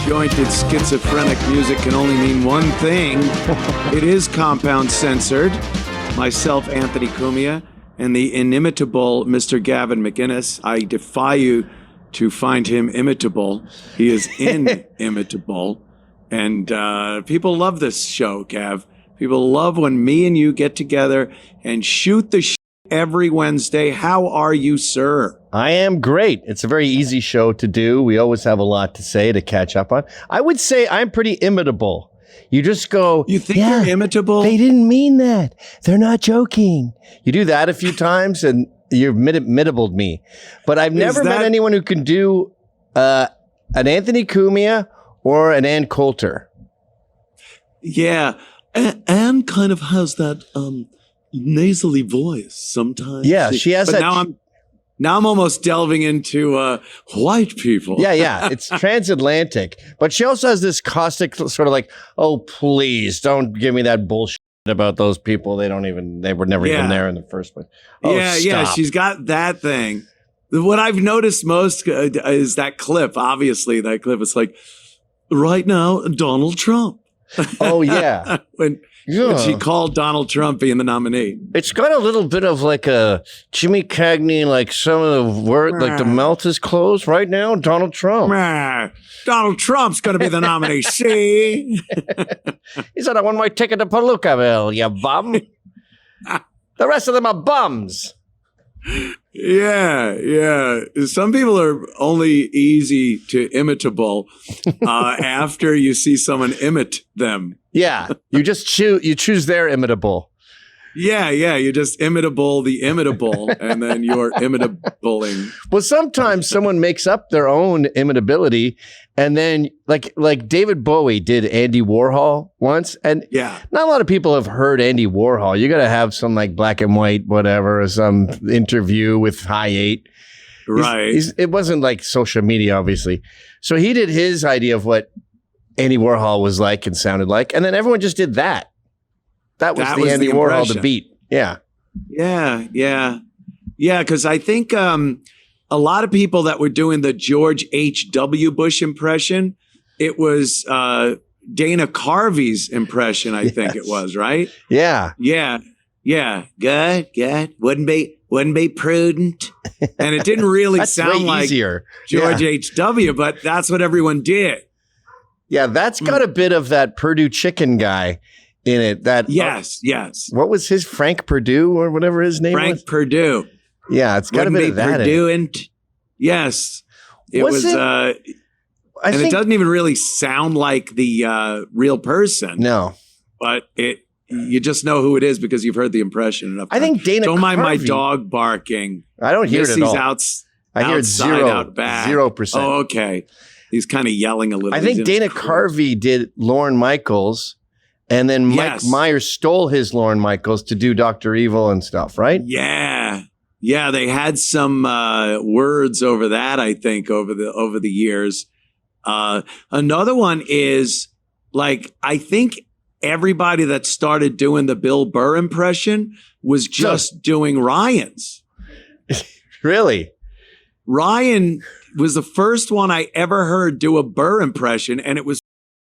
disjointed schizophrenic music can only mean one thing. It is compound censored. Myself, Anthony Cumia, and the inimitable Mr. Gavin McInnes. I defy you to find him imitable. He is inimitable. And people love this show, Gav. People love when me and you get together and shoot the shit every Wednesday. How are you, sir? I am great. It's a very easy show to do. We always have a lot to say to catch up on. I would say I'm pretty imitable. You just go, you think you're imitable? They didn't mean that. They're not joking. You do that a few times and you've imitabled me. But I've never met anyone who can do an Anthony Cumia or an Ann Coulter. Yeah. Anne kind of has that nasally voice sometimes. Yeah, she has that. Now I'm almost delving into white people. Yeah. It's transatlantic. But she also has this caustic sort of like, oh, please don't give me that bullshit about those people. They were never even there in the first place. Oh, yeah. She's got that thing. What I've noticed most is that clip. Obviously, that clip is like, right now, Donald Trump. Oh, yeah. when she called Donald Trump being the nominee. It's got a little bit of like a Jimmy Cagney, like some of the word, like the mouth is closed right now. Donald Trump. Donald Trump's going to be the nominee. See? He said, I won my ticket to Palookaville, you bum. The rest of them are bums. Yeah. Some people are only easy to imitable after you see someone imit them. Yeah, you just choose their imitable. Yeah, you just imitable the imitable, and then you're imitabling. Well, sometimes someone makes up their own imitability, and then like David Bowie did Andy Warhol once, and not a lot of people have heard Andy Warhol. You got to have some like black and white, whatever, or some interview with High 8. Right. It wasn't like social media, obviously. So he did his idea of what Andy Warhol was like and sounded like, and then everyone just did that. That was the Andy Warhol to beat. Yeah. Yeah. Because I think a lot of people that were doing the George H.W. Bush impression, it was Dana Carvey's impression, I think it was, right? Yeah. Good. Wouldn't be prudent. And it didn't really sound like George H.W., but that's what everyone did. Yeah, that's got a bit of that Purdue chicken guy in it. That yes. What was his Frank Purdue or whatever his name was? Frank Purdue. Yeah, it's got a bit of that. Purdue in it. Yes, it was. And it doesn't even really sound like the real person. No, but you just know who it is because you've heard the impression enough. I think Dana. Don't mind my dog barking. I don't hear it at all. I hear it 0%. Oh, okay. He's kind of yelling a little. I think Dana Carvey did Lorne Michaels, and then Mike Myers stole his Lorne Michaels to do Dr. Evil and stuff, right? Yeah. They had some words over that, I think, over the years. Another one is like I think everybody that started doing the Bill Burr impression was just doing Ryan's. Really? Ryan was the first one I ever heard do a Burr impression, and it was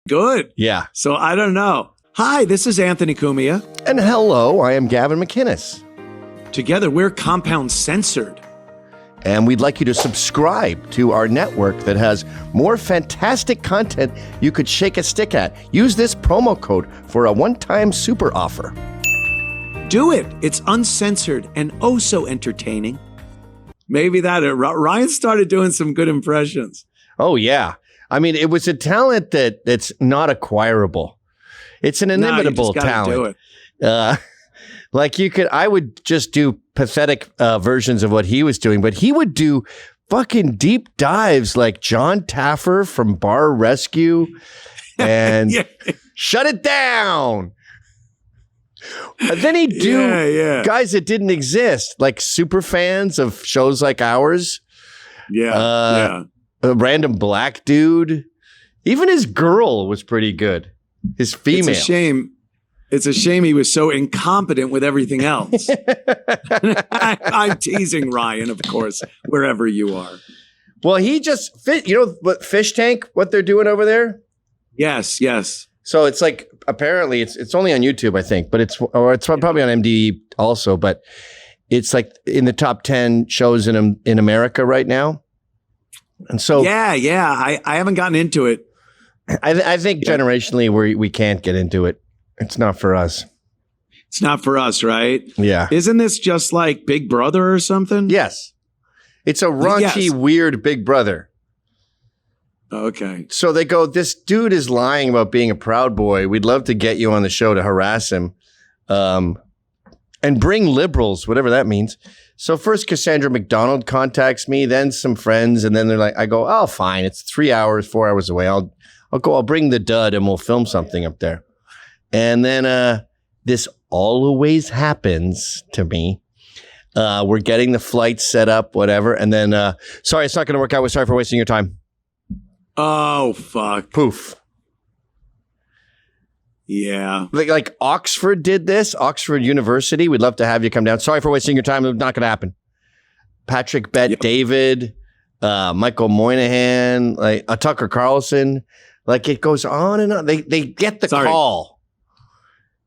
good. Yeah. So I don't know. Hi, this is Anthony Cumia. And hello, I am Gavin McInnes. Together, we're Compound Censored. And we'd like you to subscribe to our network that has more fantastic content you could shake a stick at. Use this promo code for a one-time super offer. Do it. It's uncensored and oh so entertaining. Maybe that. Ryan started doing some good impressions. Oh, yeah. I mean, it was a talent that's not acquirable. It's an inimitable talent. Do it. I would just do pathetic versions of what he was doing, but he would do fucking deep dives like John Taffer from Bar Rescue and Shut It Down. And then he'd do guys that didn't exist, like super fans of shows like ours. A random black dude. Even his girl was pretty good. His female. It's a shame. It's a shame he was so incompetent with everything else. I'm teasing Ryan, of course, wherever you are. Well, he just fit. You know what fish tank? What they're doing over there? Yes, yes. So it's like apparently it's only on YouTube, I think, but it's probably on MD also. But it's like in the top 10 shows in America right now. And so yeah, I haven't gotten into it. I think generationally we can't get into it. It's not for us. It's not for us, right? Yeah. Isn't this just like Big Brother or something? Yes. It's a raunchy, weird Big Brother. Okay. So they go, this dude is lying about being a Proud Boy. We'd love to get you on the show to harass him and bring liberals, whatever that means. So first Cassandra McDonald contacts me, then some friends, and then they're like, I go, oh, fine. It's 4 hours away. I'll bring the dud and we'll film something up there. And then this always happens to me. We're getting the flight set up, whatever. And then, sorry, it's not going to work out. We're sorry for wasting your time. Oh, fuck. Poof. Yeah. Like Oxford did this, Oxford University. We'd love to have you come down. Sorry for wasting your time. It's not going to happen. Patrick David, Michael Moynihan, like Tucker Carlson. Like it goes on and on. They get the call.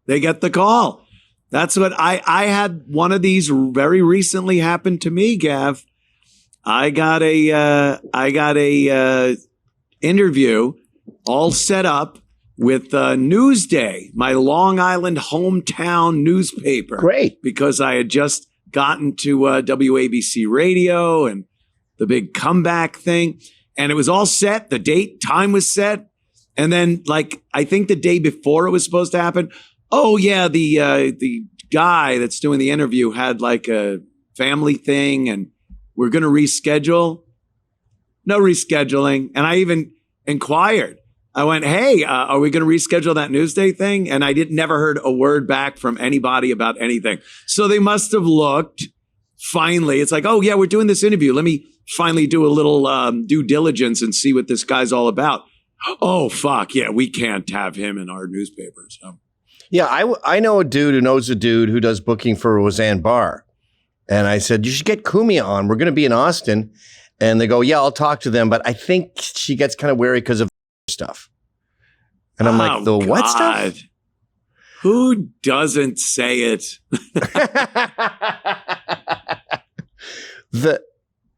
They get the call. That's what I had one of these very recently happen to me, Gav. I got a interview all set up with Newsday, my Long Island hometown newspaper. Great. Because I had just gotten to WABC radio and the big comeback thing. And it was all set. The date, time was set. And then, like, I think the day before it was supposed to happen, oh, yeah, the guy that's doing the interview had like a family thing and we're going to reschedule. No rescheduling. And I even inquired. I went, hey, are we going to reschedule that Newsday thing? And I never heard a word back from anybody about anything. So they must have looked. Finally, it's like, oh, yeah, we're doing this interview. Let me finally do a little due diligence and see what this guy's all about. Oh, fuck. Yeah, we can't have him in our newspaper. So. Yeah, I know a dude who knows a dude who does booking for Roseanne Barr. And I said, you should get Cumia on. We're going to be in Austin. And they go, yeah, I'll talk to them. But I think she gets kind of wary because of stuff. And I'm like, the what stuff? Who doesn't say it?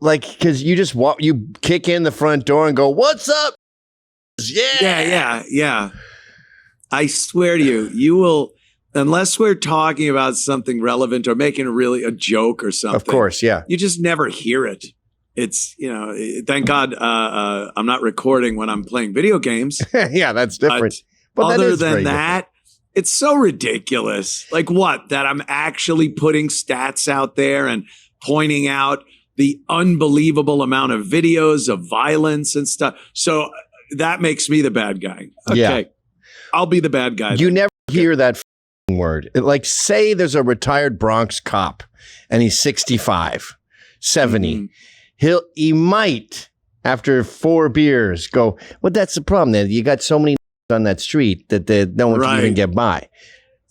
Because you just you kick in the front door and go, what's up? Yeah. I swear to you, you will, unless we're talking about something relevant or making a joke or something. Of course, yeah. You just never hear it. It's, thank God I'm not recording when I'm playing video games. Yeah, that's different. But other than that, it's so ridiculous. Like what? That I'm actually putting stats out there and pointing out the unbelievable amount of videos of violence and stuff. So that makes me the bad guy. Okay. Yeah. I'll be the bad guy. You never hear that word. Like say there's a retired Bronx cop and he's 65, 70. Mm-hmm. He might, after 4 beers, go, well, that's the problem. That you got so many on that street that no one can even get by.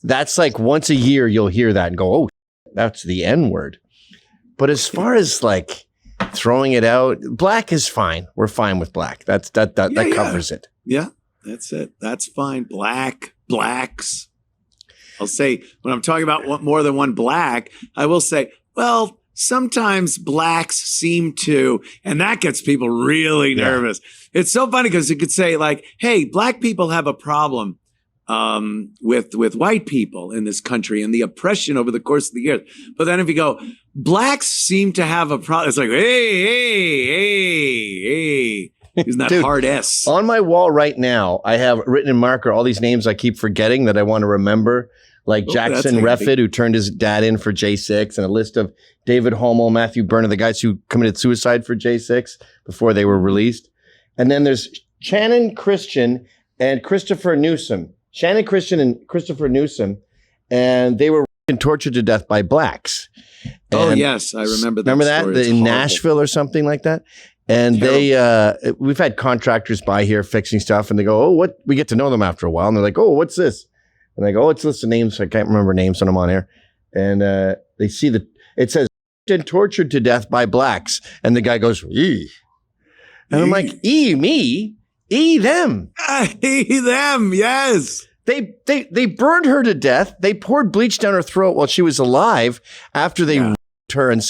That's like once a year you'll hear that and go, oh, that's the N word. But as far as like throwing it out, black is fine. We're fine with black. That covers it. Yeah, that's it. That's fine. Blacks. I'll say when I'm talking about more than one black, I will say, well, sometimes blacks seem to, and that gets people really nervous. It's so funny because you could say like, hey, black people have a problem with white people in this country and the oppression over the course of the years. But then if you go, blacks seem to have a problem, it's like, hey. Isn't that hard S? On my wall right now, I have written in marker all these names I keep forgetting that I want to remember. Like Jackson Reffitt, who turned his dad in for J6, and a list of David Hommel, Matthew Berner, the guys who committed suicide for J6 before they were released. And then there's Shannon Christian and Christopher Newsom. Shannon Christian and Christopher Newsom, and they were tortured to death by blacks. And yes, I remember that. Remember that? In Nashville or something like that? And we've had contractors by here fixing stuff, and they go, oh, what? We get to know them after a while, and they're like, oh, what's this? And they go, oh, it's a list of names. I can't remember names when I'm on air. And they see it says, tortured to death by blacks. And the guy goes, eee. And I'm like, me, them. Them, yes. They burned her to death. They poured bleach down her throat while she was alive after they raped her and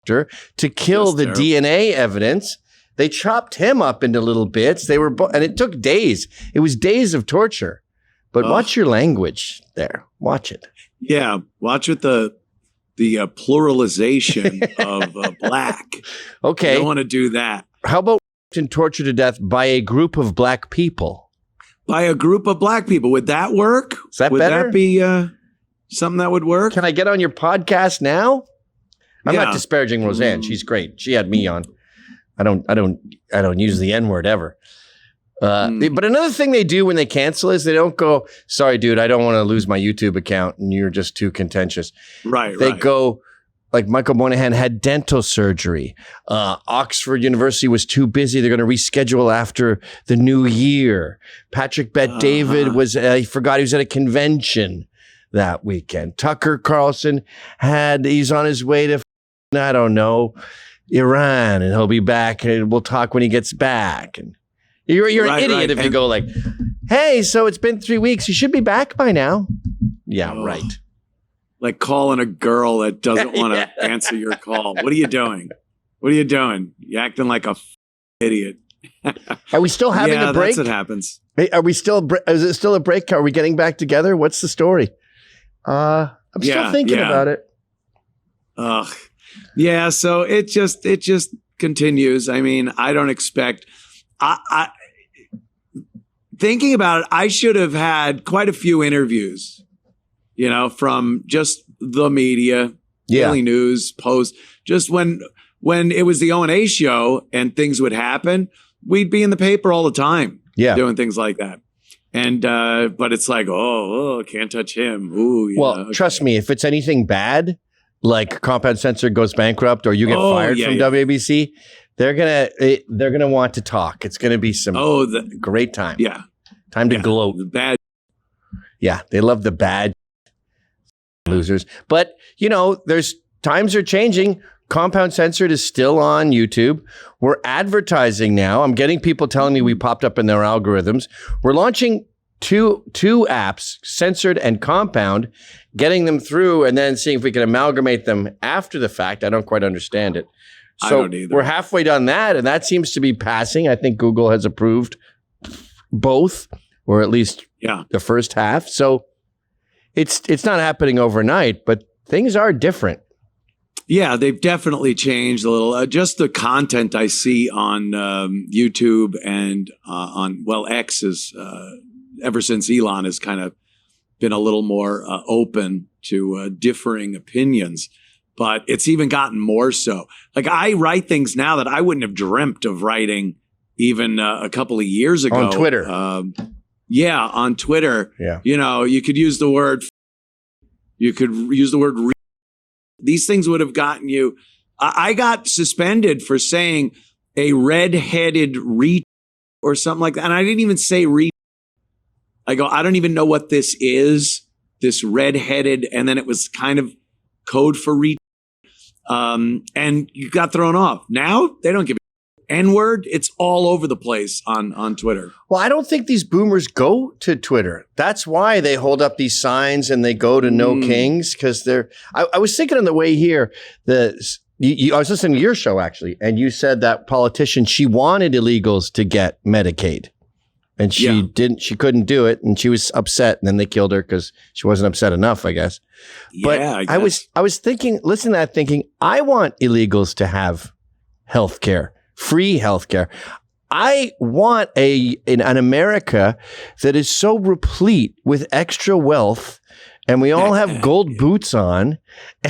her to kill the DNA evidence. They chopped him up into little bits. They were, and it took days. It was days of torture. But watch your language there. Watch it. Yeah, watch with the pluralization of black. Okay, I don't want to do that. How about tortured to death by a group of black people? By a group of black people, would that work? Is that would better? That be something that would work? Can I get on your podcast now? I'm not disparaging Roseanne. She's great. She had me on. I don't use the N-word ever. But another thing they do when they cancel is they don't go, sorry, dude, I don't want to lose my YouTube account and you're just too contentious. Right. They go, like Michael Moynihan had dental surgery. Oxford University was too busy. They're going to reschedule after the new year. Patrick Bet-David he forgot he was at a convention that weekend. Tucker Carlson he's on his way to, I don't know, Iran, and he'll be back and we'll talk when he gets back. And you're an idiot if you go like, hey, so it's been 3 weeks. You should be back by now. Yeah, right. Like calling a girl that doesn't want to answer your call. What are you doing? What are you doing? You acting like a idiot. Are we still having a break? That's what happens. Hey, are we still? Is it still a break? Are we getting back together? What's the story? I'm still thinking about it. Yeah. So it just continues. I mean, I don't expect. I thinking about it, I should have had quite a few interviews, from just the media, Daily News, Post. Just when it was the O&A show and things would happen, we'd be in the paper all the time, doing things like that. And but it's like, can't touch him. Ooh, trust me, if it's anything bad, like Compound Censored goes bankrupt or you get fired from WABC, they're gonna want to talk. It's gonna be some great time. Yeah, time to gloat. The bad. Yeah, they love the bad losers. But there's times are changing. Compound Censored is still on YouTube. We're advertising now. I'm getting people telling me we popped up in their algorithms. We're launching two apps, Censored and Compound, getting them through and then seeing if we can amalgamate them after the fact. I don't quite understand it. So I don't either. We're halfway done that, and that seems to be passing. I think Google has approved both, or at least the first half. So it's not happening overnight, but things are different. Yeah, they've definitely changed a little. Just the content I see on YouTube and on X is ever since Elon has kind of been a little more open to differing opinions. But it's even gotten more so. Like I write things now that I wouldn't have dreamt of writing even a couple of years ago. On Twitter. On Twitter. Yeah. You could use the word. You could use the word. These things would have gotten you. I got suspended for saying a red-headed or something like that. And I didn't even say I go, I don't even know what this is, this red-headed. And then it was kind of code for and you got thrown off. Now they don't give a N-word. It's all over the place on Twitter. Well, I don't think these boomers go to Twitter. That's why they hold up these signs and they go to No Kings, because I was thinking on the way here, I was listening to your show actually, and you said that politician, she wanted illegals to get Medicaid. And she couldn't do it, and she was upset, and then they killed her because she wasn't upset enough, I guess. But I was thinking, listening to that thinking, I want illegals to have health care, free health care. I want an America that is so replete with extra wealth, and we all have gold boots on,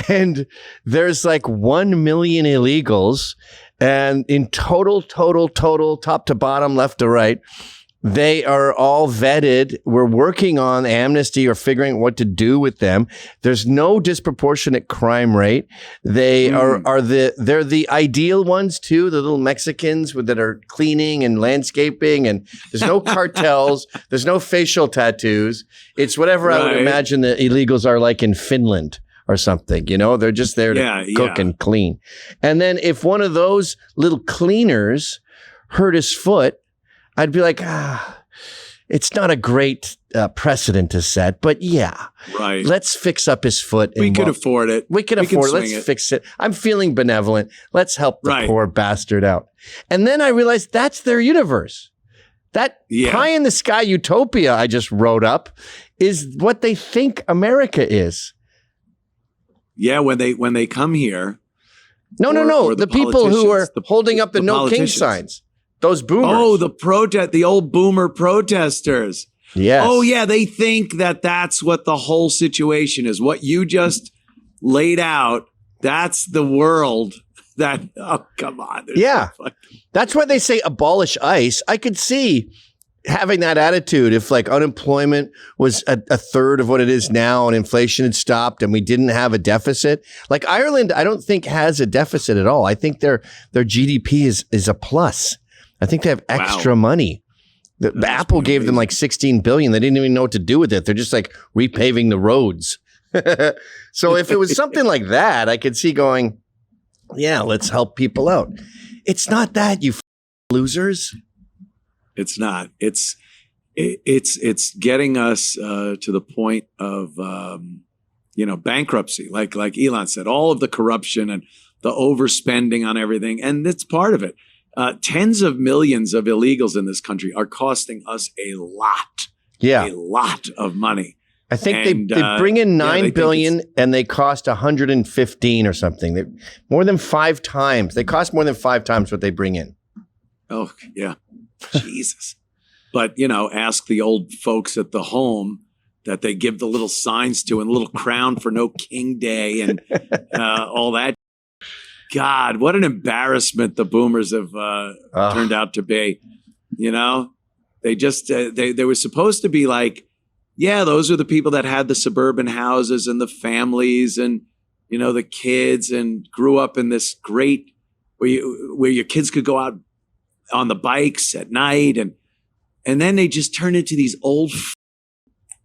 and there's like 1 million illegals, and in total, top to bottom, left to right, they are all vetted. We're working on amnesty or figuring out what to do with them. There's no disproportionate crime rate. They they're the ideal ones too, the little Mexicans that are cleaning and landscaping, and there's no cartels, there's no facial tattoos. It's whatever I would imagine the illegals are like in Finland or something, they're just there to cook and clean. And then if one of those little cleaners, hurt his foot, I'd be like, it's not a great precedent to set, but yeah, right. Let's fix up his foot. We could afford it. We can afford it. Let's fix it. I'm feeling benevolent. Let's help the poor bastard out. And then I realized that's their universe. That pie in the sky utopia I just wrote up is what they think America is. Yeah, when they come here. No. The people who are holding up the no king signs. Those boomers. Oh, the old boomer protesters. Yes. Oh, yeah. They think that that's what the whole situation is. What you just laid out, that's the world that, oh, come on. Yeah. That's why they say abolish ICE. I could see having that attitude if like unemployment was a third of what it is now and inflation had stopped and we didn't have a deficit. Like Ireland, I don't think has a deficit at all. I think their GDP is a plus. I think they have extra money. The Apple gave them like $16 billion. They didn't even know what to do with it. They're just like repaving the roads. So if it was something like that, I could see going, yeah, let's help people out. It's not that, you losers. It's not. It's getting us to the point of bankruptcy. Like Elon said, all of the corruption and the overspending on everything, and that's part of it. Tens of millions of illegals in this country are costing us a lot of money. I think they bring in $9 billion and they cost 115 or something. More than 5 times. They cost more than 5 times what they bring in. Oh, yeah. Jesus. But, ask the old folks at the home that they give the little signs to and the little crown for no king day and all that. God, what an embarrassment the boomers have turned out to be. They just, they were supposed to be like, yeah, those are the people that had the suburban houses and the families and, the kids and grew up in this great, where your kids could go out on the bikes at night. And then they just turn into these old,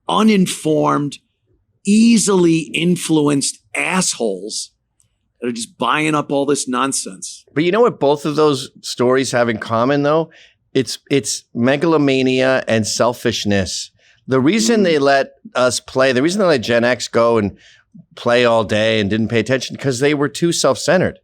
uninformed, easily influenced assholes that are just buying up all this nonsense. But you know what both of those stories have in common, though? It's megalomania and selfishness. The reason they let us play, the reason they let Gen X go and play all day and didn't pay attention, because they were too self-centered.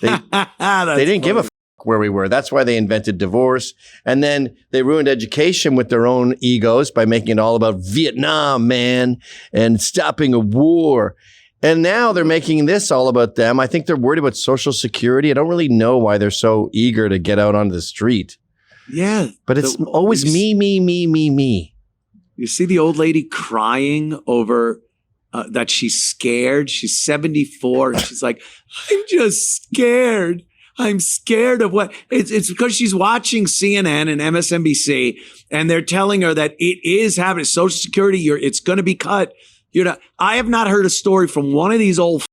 They didn't give a where we were. That's why they invented divorce. And then they ruined education with their own egos by making it all about Vietnam, man, and stopping a war. And now they're making this all about them. I think they're worried about Social Security. I don't really know why they're so eager to get out onto the street. Yeah. But it's always me. You see the old lady crying over that she's scared. She's 74 and she's like, I'm just scared. I'm scared of what it's because she's watching CNN and MSNBC and they're telling her that it is happening. Social Security, it's going to be cut. I have not heard a story from one of these old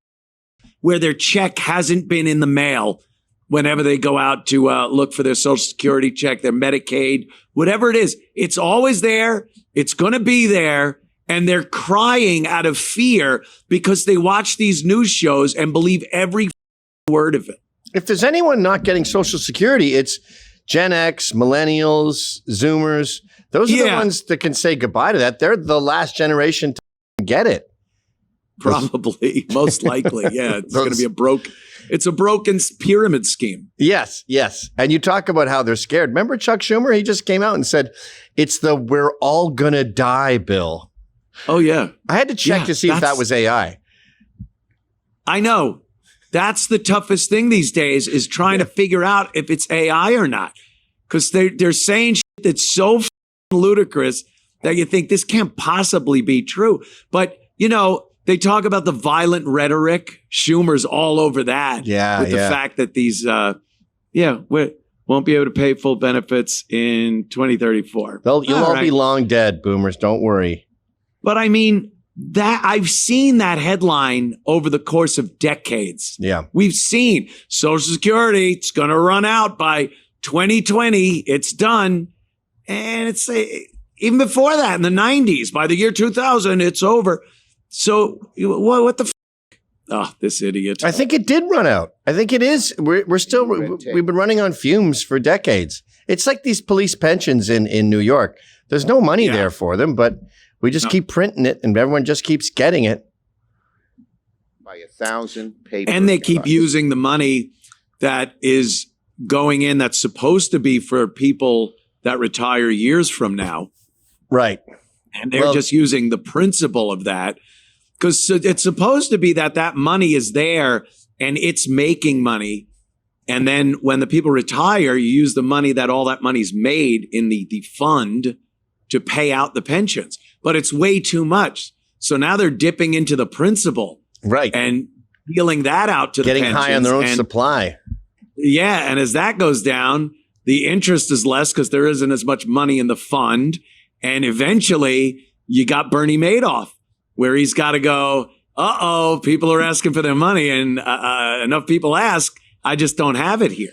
where their check hasn't been in the mail whenever they go out to look for their Social Security check, their Medicaid, whatever it is. It's always there. It's going to be there. And they're crying out of fear because they watch these news shows and believe every word of it. If there's anyone not getting Social Security, it's Gen X, millennials, Zoomers. Those are the ones that can say goodbye to that. They're the last generation to get it. Probably, most likely. Yeah, it's going to be a broken pyramid scheme. Yes. And you talk about how they're scared. Remember Chuck Schumer? He just came out and said, it's the we're all going to die bill. Oh, yeah. I had to check to see if that was AI. I know. That's the toughest thing these days is trying to figure out if it's AI or not. Because they're saying shit that's so ludicrous that you think this can't possibly be true. But, they talk about the violent rhetoric. Schumer's all over that. Yeah. With the fact that these, we won't be able to pay full benefits in 2034. You'll all be long dead, boomers. Don't worry. But I mean, that I've seen that headline over the course of decades. Yeah. We've seen Social Security, it's going to run out by 2020. It's done. And it's even before that in the 90s, by the year 2000, it's over. So what the Oh, this idiot. I think it did run out. I think it is. We've been running on fumes for decades. It's like these police pensions in New York. There's no money there for them, but we just keep printing it and everyone just keeps getting it. By 1,000 paper. And they keep using the money that is going in that's supposed to be for people that retire years from now. Right. And they're just using the principle of that. Because it's supposed to be that money is there and it's making money. And then when the people retire, you use the money that all that money's made in the fund to pay out the pensions. But it's way too much. So now they're dipping into the principle. Right. And dealing that out to getting the pensions. High on their own supply. Yeah. And as that goes down, the interest is less because there isn't as much money in the fund. And eventually you got Bernie Madoff, where he's got to go, people are asking for their money and enough people ask, I just don't have it here.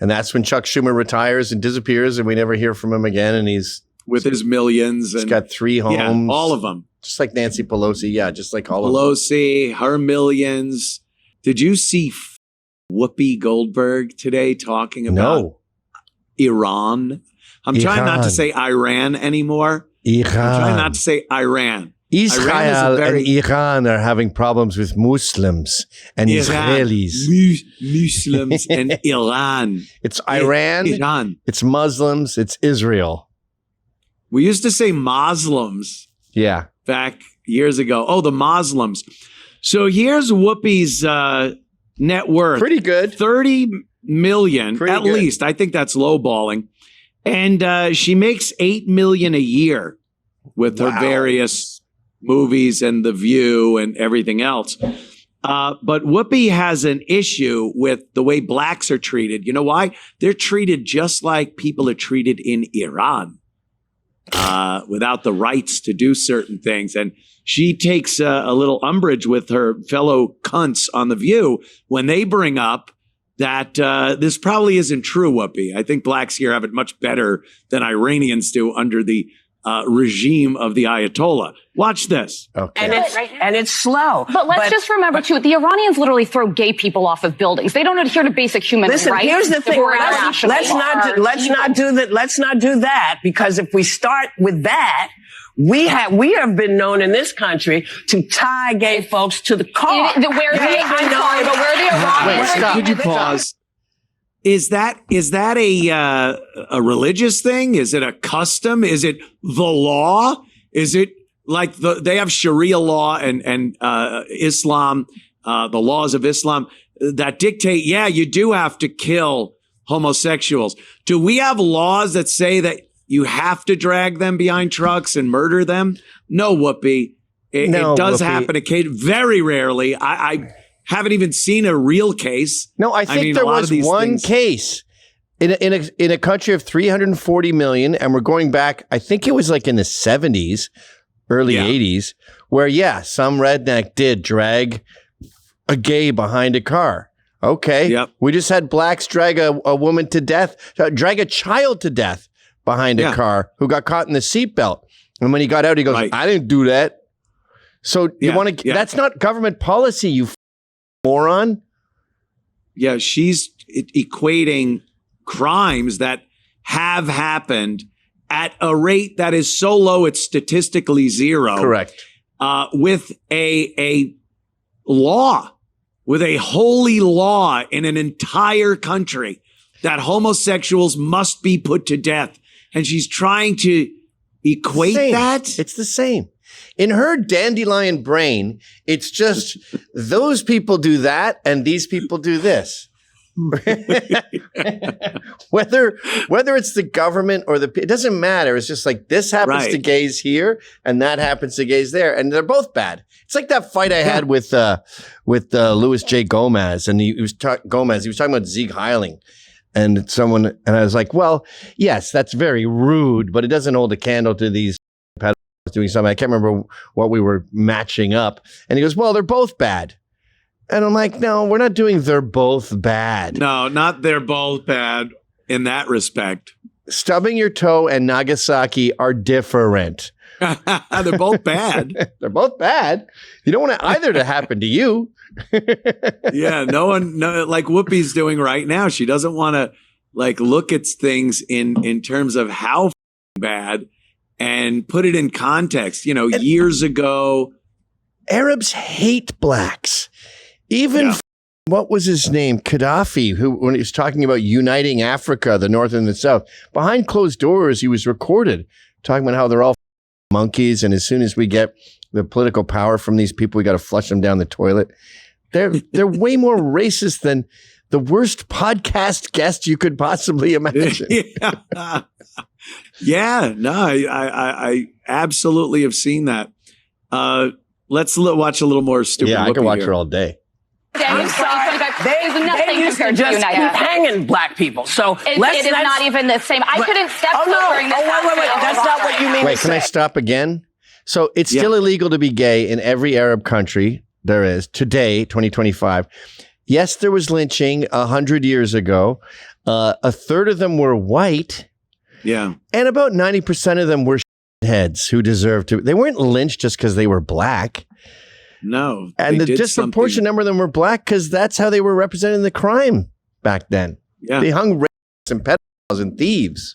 And that's when Chuck Schumer retires and disappears and we never hear from him again. And he's with his millions. He's got 3 homes. Yeah, all of them. Just like Nancy Pelosi. Yeah, just like all Pelosi, her millions. Did you see Whoopi Goldberg today talking about Iran? I'm trying not to say Iran anymore. I'm trying not to say Iran. Israel and Iran are having problems with Muslims and Israelis. Muslims and Iran. It's Iran. It's Muslims. It's Israel. We used to say Muslims. Yeah. Back years ago. Oh, the Muslims. So here's Whoopi's net worth. Pretty good. 30 million at least. I think that's lowballing. And she makes $8 million a year with her various movies and The View and everything else. But Whoopi has an issue with the way blacks are treated. You know why? They're treated just like people are treated in Iran, without the rights to do certain things. And she takes a little umbrage with her fellow cunts on The View when they bring up that this probably isn't true, Whoopi. I think blacks here have it much better than Iranians do under the regime of the Ayatollah. Watch this. Okay. And it's slow. But let's just remember, too, the Iranians literally throw gay people off of buildings. They don't adhere to basic human rights. Listen, here's the thing. Let's not do that, because if we start with that, we have been known in this country to tie gay folks to the car. Where the Iranians. Could you pause? Is that a religious thing? Is it a custom? Is it the law? Is it like they have Sharia law and Islam, the laws of Islam that dictate, you do have to kill homosexuals. Do we have laws that say that you have to drag them behind trucks and murder them? No, Whoopi. It does happen occasionally, very rarely. I haven't even seen a real case. No, I think there was one case in a country of 340 million, and we're going back, I think it was like in the 70s, early 80s, where, some redneck did drag a gay behind a car. Okay. Yep. We just had blacks drag a woman to death, drag a child to death behind a car who got caught in the seatbelt. And when he got out, he goes, I didn't do that. So you want to, that's not government policy, you moron. Yeah, she's equating crimes that have happened at a rate that is so low it's statistically zero. Correct. With a law, with a holy law in an entire country that homosexuals must be put to death. And she's trying to equate that. It's the same. In her dandelion brain, it's just those people do that and these people do this. whether it's the government or it doesn't matter. It's just like this happens to gays here and that happens to gays there, and they're both bad. It's like that fight I had with Louis J. Gomez, and he was talking about Zeke Heiling. And I was like, well, yes, that's very rude, but it doesn't hold a candle to these pedophiles doing something. I can't remember what we were matching up. And he goes, well, they're both bad. And I'm like, no, we're not doing they're both bad. No, not they're both bad in that respect. Stubbing your toe and Nagasaki are different. They're both bad. They're both bad. You don't want either to happen to you. Yeah, no, like Whoopi's doing right now. She doesn't want to like look at things in terms of how bad and put it in context. You know, years ago, Arabs hate blacks. Even what was his name? Gaddafi, who, when he was talking about uniting Africa, the North and the South, behind closed doors, he was recorded talking about how they're all monkeys. And as soon as we get the political power from these people, we got to flush them down the toilet. They're way more racist than the worst podcast guest you could possibly imagine. Yeah, no, I absolutely have seen that. Let's watch a little more stupid. Yeah, I can watch here. her all day. I'm sorry. They used to just keep hanging black people. So it is not even the same. I couldn't step foot during this. Wait. That's not what you mean. Wait, can I stop again? So it's still illegal to be gay in every Arab country there is today, 2025. Yes, there was lynching 100 years ago. A third of them were white. Yeah. And about 90% of them were heads who deserved to. They weren't lynched just because they were black. No. And the disproportionate number of them were black because that's how they were representing the crime back then. Yeah. They hung rapists and pedophiles and thieves.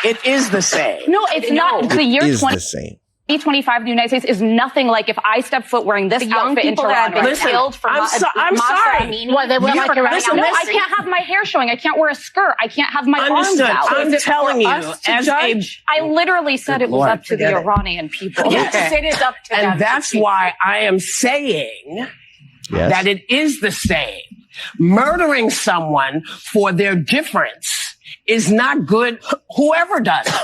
It is the same. No, it's not. The year Is the same. 2025 in the United States is nothing like if I step foot wearing this outfit in Toronto. Killed for I'm sorry. What, they wear like listen, I can't have my hair showing. I can't wear a skirt. I can't have my arms out. I'm telling you, I literally said it was up to the Iranian people. Yes, it is up to them. And that's why I am saying that it is the same. Murdering someone for their difference is not good. Whoever does it.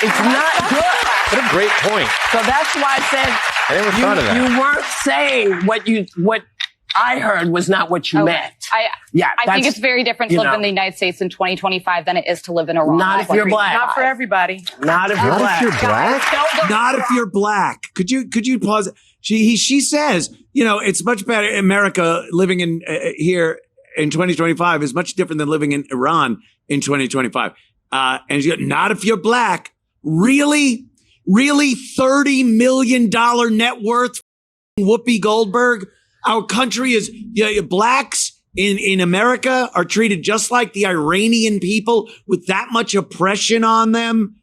It's not good. What a great point. So that's why I said I never thought of that. You weren't saying what I heard was not what you meant. I think it's very different to live in the United States in 2025 than it is to live in Iran. Not if you're black. Not for everybody. Not if you're black. Not if you're black? Not if you're black. Could you pause? She says, you know, it's much better. America living in here in 2025 is much different than living in Iran in 2025. And she goes, not if you're black. Really $30 million net worth Whoopi Goldberg. Our country is blacks in America are treated just like the Iranian people with that much oppression on them.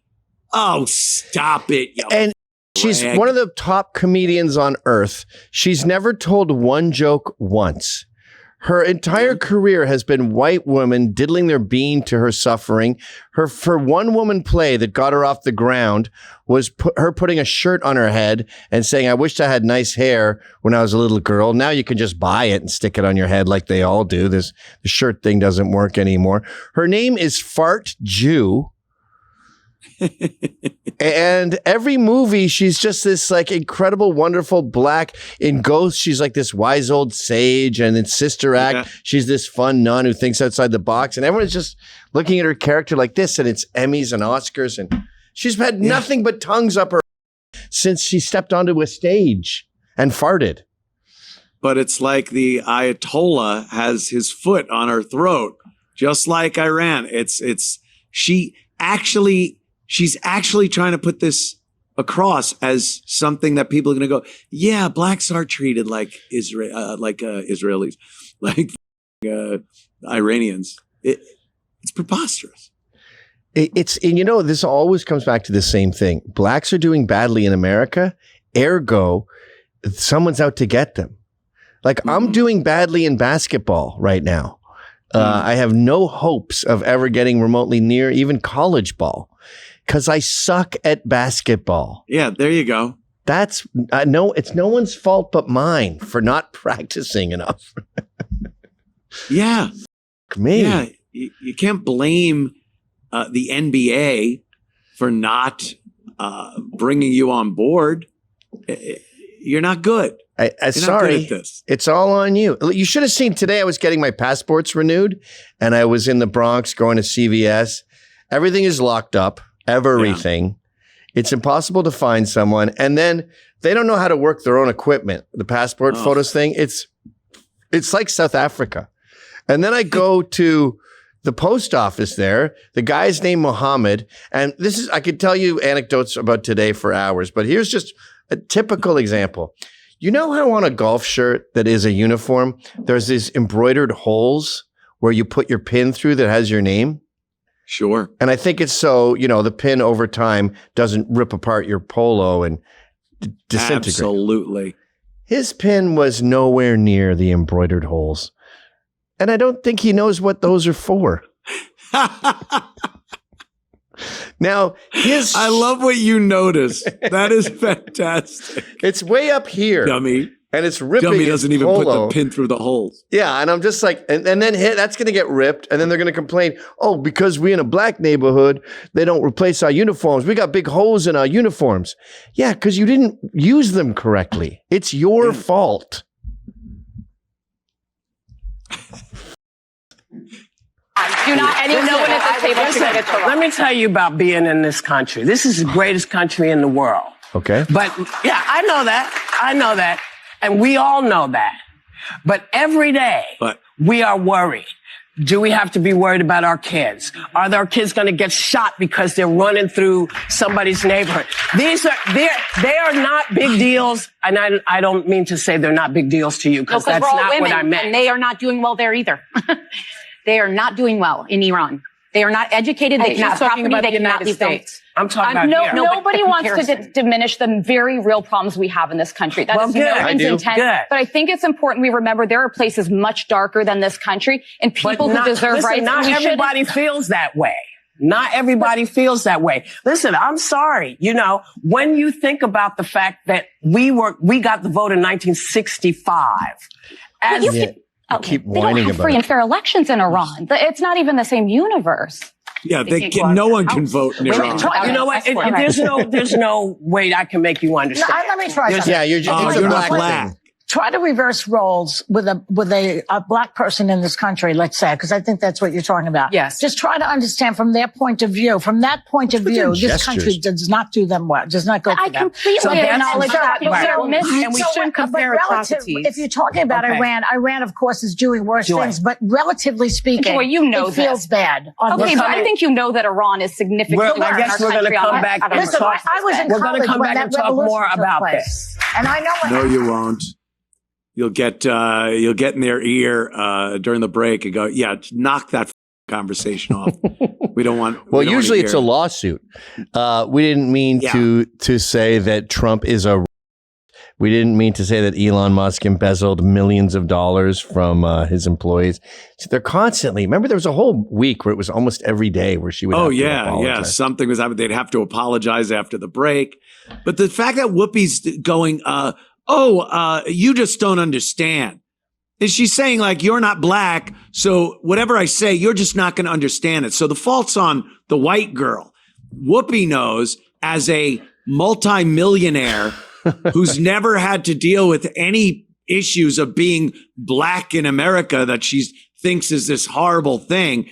Oh, stop it. And she's one of the top comedians on earth. She's never told one joke once. Her entire career has been white women diddling their bean to her suffering. Her one woman play that got her off the ground was her putting a shirt on her head and saying, I wished I had nice hair when I was a little girl. Now you can just buy it and stick it on your head like they all do. The shirt thing doesn't work anymore. Her name is Fart Jew. And every movie, she's just this like incredible, wonderful black. In Ghost, she's like this wise old sage. And in Sister Act, she's this fun nun who thinks outside the box. And everyone's just looking at her character like this. And it's Emmys and Oscars. And she's had nothing but tongues up her since she stepped onto a stage and farted. But it's like the Ayatollah has his foot on her throat, just like Iran. She's actually trying to put this across as something that people are going to go, yeah, blacks are treated like Israelis, like Iranians. It's preposterous. And you know, this always comes back to the same thing. Blacks are doing badly in America. Ergo, someone's out to get them. Like I'm doing badly in basketball right now. I have no hopes of ever getting remotely near even college ball. Because I suck at basketball. Yeah, there you go. That's it's no one's fault but mine for not practicing enough. Yeah. Me. Yeah, you can't blame the NBA for not bringing you on board. You're not good. Sorry, not good at this. It's all on you. You should have seen today. I was getting my passports renewed, and I was in the Bronx going to CVS. Everything is locked up. Everything. Yeah. It's impossible to find someone. And then they don't know how to work their own equipment. The passport photos thing. It's like South Africa. And then I go to the post office there. The guy's named Mohammed. And I could tell you anecdotes about today for hours, but here's just a typical example. You know how on a golf shirt that is a uniform, there's these embroidered holes where you put your pin through that has your name? Sure. And I think it's so, the pin over time doesn't rip apart your polo and disintegrate. Absolutely. His pin was nowhere near the embroidered holes. And I don't think he knows what those are for. Now, I love what you noticed. That is fantastic. It's way up here. Dummy. And it's ripping. Dummy doesn't even put the pin through the holes. Yeah, and I'm just like, and then that's going to get ripped, and then they're going to complain, oh, because we're in a black neighborhood, they don't replace our uniforms. We got big holes in our uniforms. Yeah, because you didn't use them correctly. It's your fault. Do not anyone at the table to get it wrong. Let me tell you about being in this country. This is the greatest country in the world. Okay. But yeah, I know that. And we all know that. But every day we are worried. Do we have to be worried about our kids? Are our kids going to get shot because they're running through somebody's neighborhood? They are not big deals. And I don't mean to say they're not big deals to you, because that's not women, what I meant. And they are not doing well there either. They are not doing well in Iran. They are not educated. They cannot property. They cannot leave them. I'm talking about here. Nobody wants to diminish the very real problems we have in this country. That is no one's intent. But I think it's important we remember there are places much darker than this country and people who deserve rights. Not everybody feels that way. Not everybody feels that way. Listen, I'm sorry. When you think about the fact that we got the vote in 1965 keep they don't have free and fair elections in Iran. It's not even the same universe. Yeah, no one can vote in Iran. You know what? There's no way I can make you understand. Let me try something. Yeah, you're not black. Try to reverse roles with a black person in this country, let's say, because I think that's what you're talking about. Yes. Just try to understand from their point of view. From that point of view, this country does not do them well. Does not go for them. I completely acknowledge that. And we shouldn't compare atrocities. If you're talking about Iran, of course, is doing worse things. But relatively speaking, it feels bad. Okay, but I think you know that Iran is significantly I guess we're going to come back and talk. We're going to come back and talk more about this. And I know what. No, you won't. You'll get in their ear during the break and go, yeah, knock that conversation off. We don't want. Well, usually it's a lawsuit. We didn't mean to say that Trump is a. We didn't mean to say that Elon Musk embezzled millions of dollars from his employees. So they're constantly. Remember, there was a whole week where it was almost every day where she would. Oh yeah. Something was happening. They'd have to apologize after the break. But the fact that Whoopi's going, you just don't understand. Is she saying like, you're not black, so whatever I say, you're just not going to understand it. So the fault's on the white girl. Whoopi knows as a multimillionaire who's never had to deal with any issues of being black in America that she thinks is this horrible thing.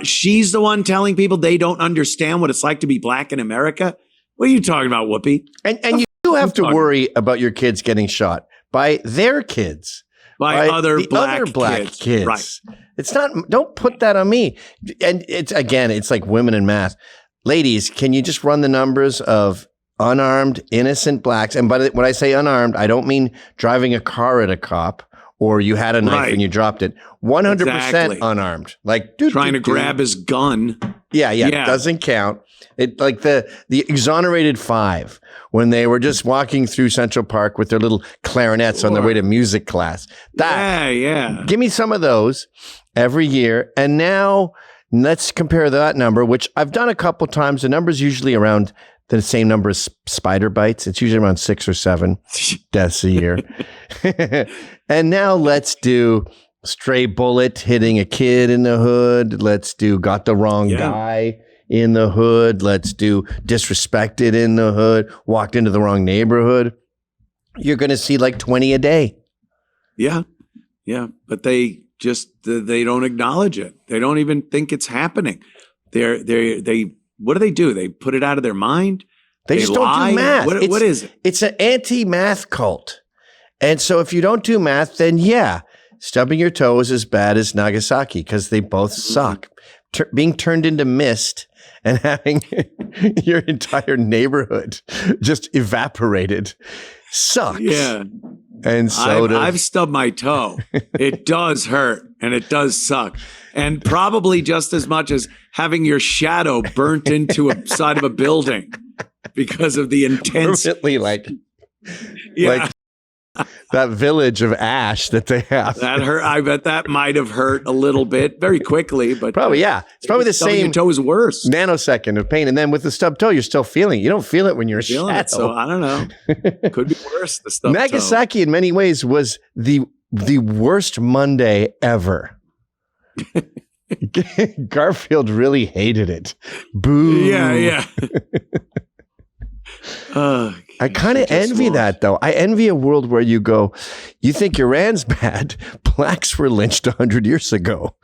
She's the one telling people they don't understand what it's like to be black in America. What are you talking about, Whoopi? And you have to worry about your kids getting shot by their kids, by other black kids. Right. It's not. Don't put that on me. And it's like women in math. Ladies, can you just run the numbers of unarmed, innocent blacks? And when I say unarmed, I don't mean driving a car at a cop or you had a knife and you dropped it. 100% unarmed. Like trying to grab his gun. Yeah. Doesn't count. It like the exonerated 5 when they were just walking through Central Park with their little clarinets on their way to music class. Give me some of those every year. And now let's compare that number, which I've done a couple times. The number's usually around the same number as spider bites. It's usually around 6 or 7 deaths a year. And now let's do stray bullet hitting a kid in the hood. Let's do got the wrong guy in the hood. Let's do disrespected in the hood, walked into the wrong neighborhood. You're going to see like 20 a day. Yeah. But they don't acknowledge it. They don't even think it's happening. What do? They put it out of their mind. They just lie? Don't do math. What is it? It's an anti-math cult. And so if you don't do math, then stubbing your toe is as bad as Nagasaki because they both suck. being turned into mist and having your entire neighborhood just evaporated sucks. Yeah. And so I've stubbed my toe. It does hurt and it does suck. And probably just as much as having your shadow burnt into a side of a building because of the intense. Like that village of ash that they have. That hurt. I bet that might have hurt a little bit very quickly, but probably, yeah. It's probably the same. Your toe is worse. Nanosecond of pain. And then with the stub toe, you're still feeling it. You don't feel it when you're shadow. It, so I don't know. Could be worse. The stub Nagasaki toe. in many ways was the worst Monday ever. Garfield really hated it. Boo. Yeah. I kind of envy that, though. I envy a world where you go, you think Iran's bad. Blacks were lynched 100 years ago.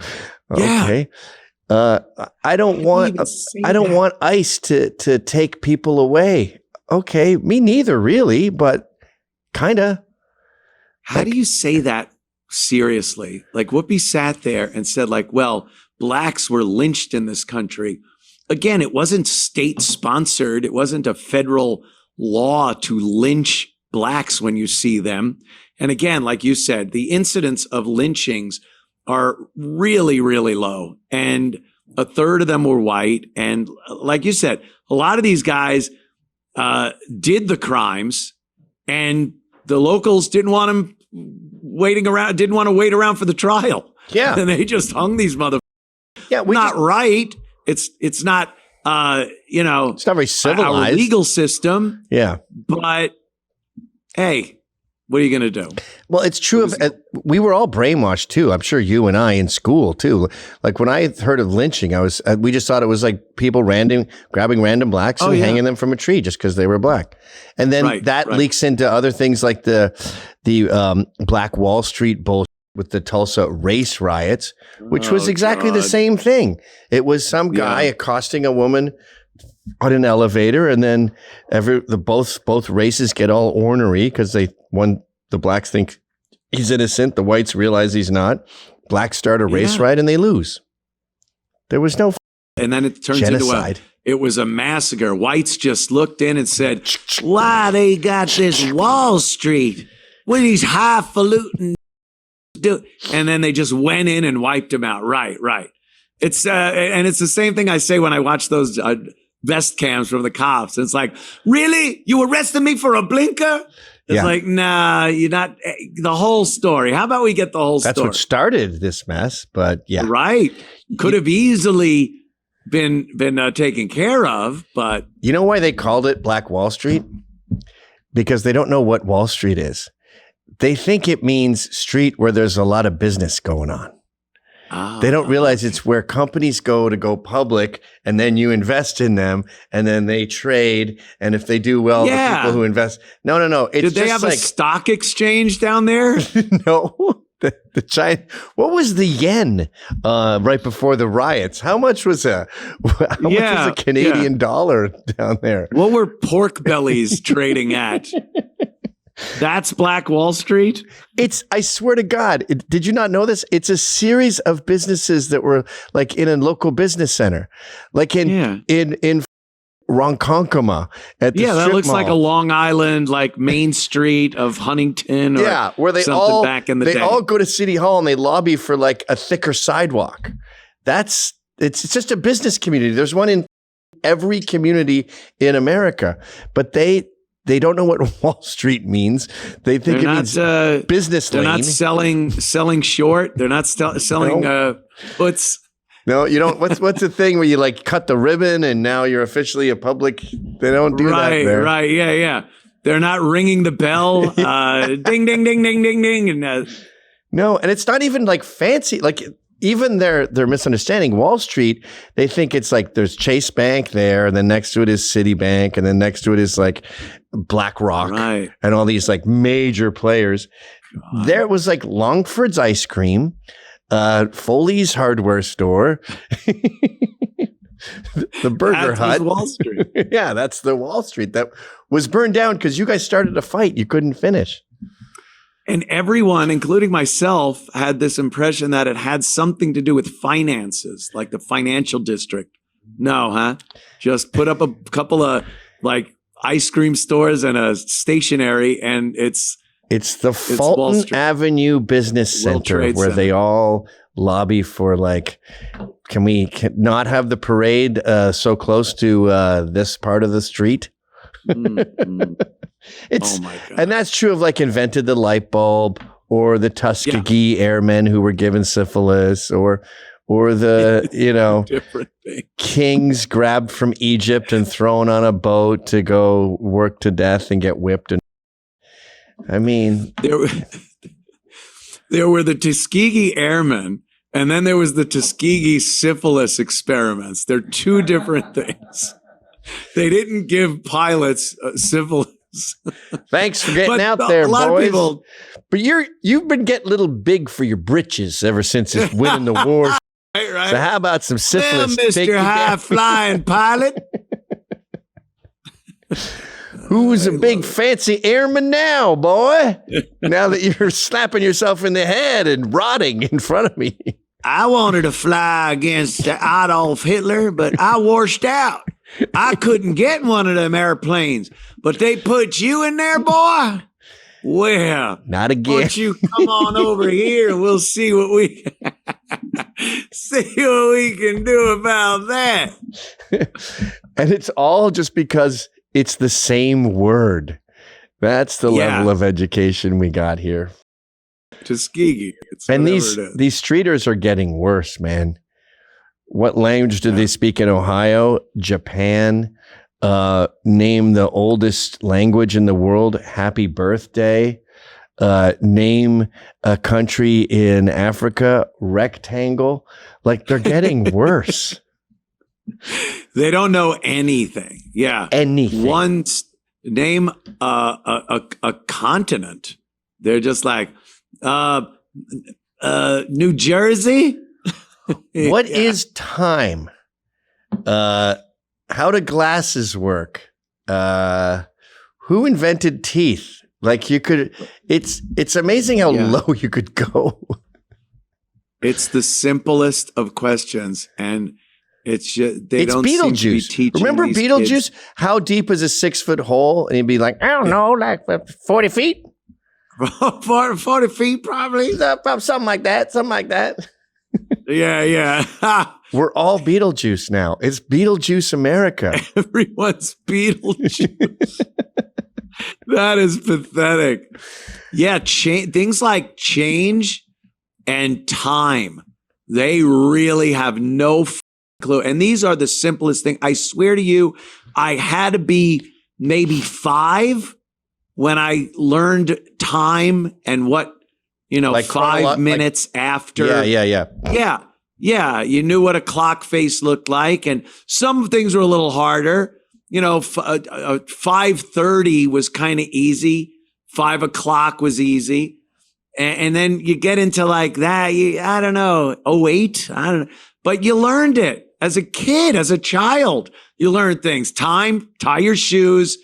Okay. Yeah. I don't want ICE to take people away. Okay. Me neither, really, but kind of. How do you say that seriously? Like Whoopi sat there and said, like, well, blacks were lynched in this country. Again, it wasn't state sponsored. It wasn't a federal law to lynch blacks when you see them. And again, like you said, the incidence of lynchings are really, really low. And a third of them were white. And like you said, a lot of these guys did the crimes, and the locals didn't want them waiting around, didn't want to wait around for the trial. Yeah. And they just hung these motherfuckers. Yeah, right. It's not, it's not very civilized. Our legal system. Yeah. But hey, what are you going to do? Well, it's true. We were all brainwashed too. I'm sure you and I in school too. Like when I heard of lynching, we just thought it was like people grabbing random blacks and hanging them from a tree just because they were black. And then that leaks into other things like the Black Wall Street bullshit with the Tulsa race riots, which was exactly the same thing. It was some guy accosting a woman on an elevator, and then both races get all ornery because the blacks think he's innocent, the whites realize he's not. Blacks start a race riot and they lose. There was no and then it turns genocide. It was a massacre. Whites just looked in and said, "Why they got this Wall Street? What are these highfalutin do?" And then they just went in and wiped them out. Right. It's and it's the same thing I say when I watch those vest cams from the cops. It's like, really? You arrested me for a blinker? It's like, nah, you're not the whole story. How about we get the whole story? That's what started this mess, but yeah. Right. Could have easily been taken care of, but. You know why they called it Black Wall Street? Because they don't know what Wall Street is. They think it means street where there's a lot of business going on. They don't realize it's where companies go public, and then you invest in them, and then they trade. And if they do well, the people who invest. No. It's Did they have a stock exchange down there? No. The China. What was the yen right before the riots? How much was much was a Canadian dollar down there? What were pork bellies trading at? That's Black Wall Street? I swear to God, did you not know this? It's a series of businesses that were like in a local business center, like in Ronkonkoma at the that strip looks mall. like a Long Island, like Main Street of Huntington or where they something back in the day. They all go to City Hall and they lobby for like a thicker sidewalk. It's just a business community. There's one in every community in America, but they don't know what Wall Street means. They think it means business lane. They're not selling short. They're not selling puts. No, you don't. What's the thing where you like cut the ribbon and now you're officially a public? They don't do that there. Right. Yeah. They're not ringing the bell. Ding, ding, ding, ding, ding, ding. And no, and it's not even like fancy. Like even their misunderstanding Wall Street, they think it's like there's Chase Bank there, and then next to it is Citibank, and then next to it is like BlackRock, and all these like major players. God. There was like Longford's Ice Cream, Foley's Hardware Store, the Burger Hut. Wall Street. Yeah, that's the Wall Street that was burned down because you guys started a fight you couldn't finish. And everyone, including myself, had this impression that it had something to do with finances, like the financial district. No, huh? Just put up a couple of like ice cream stores and a stationery, and it's Fulton Avenue Business Center where they all lobby for like, can we not have the parade so close to this part of the street? Mm-hmm. It's, oh my God. And that's true of like invented the light bulb or the Tuskegee airmen who were given syphilis or the, different thing. kings grabbed from Egypt and thrown on a boat to go work to death and get whipped. And I mean, there were the Tuskegee airmen, and then there was the Tuskegee syphilis experiments. They're two different things. They didn't give pilots syphilis. Thanks for getting out there, a lot boys. Of people, but you've been getting a little big for your britches ever since it's winning the war. Right. So how about some syphilis? Well, Mr. High Flying Pilot. Who's a big fancy airman now, boy? Now that you're slapping yourself in the head and rotting in front of me. I wanted to fly against Adolf Hitler, but I washed out. I couldn't get in one of them airplanes, but they put you in there, boy. Well, not again. Why don't you come on over here and we'll see what we can do about that. And it's all just because it's the same word. That's the level of education we got here. Tuskegee. And these streeters are getting worse, man. What language do they speak in Ohio? Japan. Name the oldest language in the world. Happy birthday. Name a country in Africa. Rectangle. Like they're getting worse. They don't know anything. Yeah. Anything. Name a continent. They're just like, New Jersey? What is time? How do glasses work? Who invented teeth? Like it's amazing how low you could go. It's the simplest of questions, and it's just they don't seem to be teaching. Remember these Beetlejuice? kids. How deep is a 6-foot hole? And he'd be like, I don't know, like 40 feet? 40 feet, probably. Something like that. Yeah. We're all Beetlejuice now. It's Beetlejuice America. Everyone's Beetlejuice. That is pathetic. Yeah, things like change and time. They really have no clue. And these are the simplest thing. I swear to you, I had to be maybe 5 when I learned time and what, like 5 minutes after. Yeah. You knew what a clock face looked like. And some things were a little harder. 5:30 was kind of easy. 5 o'clock was easy. And then you get into like that. I don't know, 08. I don't know. But you learned it as a kid, as a child. You learn things. Time, tie your shoes,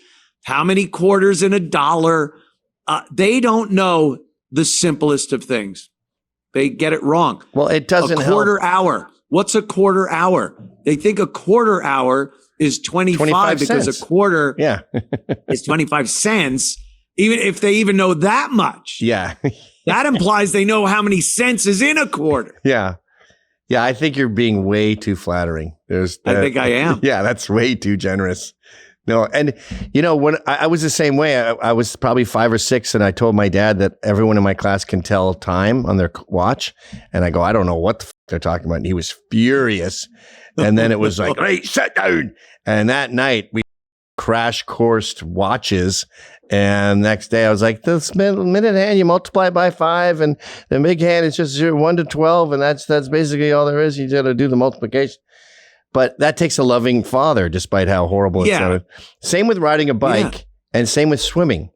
how many quarters in a dollar. They don't know the simplest of things. They get it wrong. Well, it doesn't help. A quarter hour. What's a quarter hour? They think a quarter hour is 25 because cents. A quarter is 25 cents, even if they even know that much. Yeah. That implies they know how many cents is in a quarter. Yeah. Yeah, I think you're being way too flattering. I think I am. Yeah, that's way too generous. No, and when I was the same way, I was probably 5 or 6, and I told my dad that everyone in my class can tell time on their watch, and I go, I don't know what the they're talking about, and he was furious. And then it was like, hey, sit down. And that night we crash coursed watches, and next day I was like, this minute hand you multiply by 5, and the big hand is just 1 to 12, and that's basically all there is. You got to do the multiplication. But that takes a loving father, despite how horrible it sounded. Same with riding a bike, and same with swimming.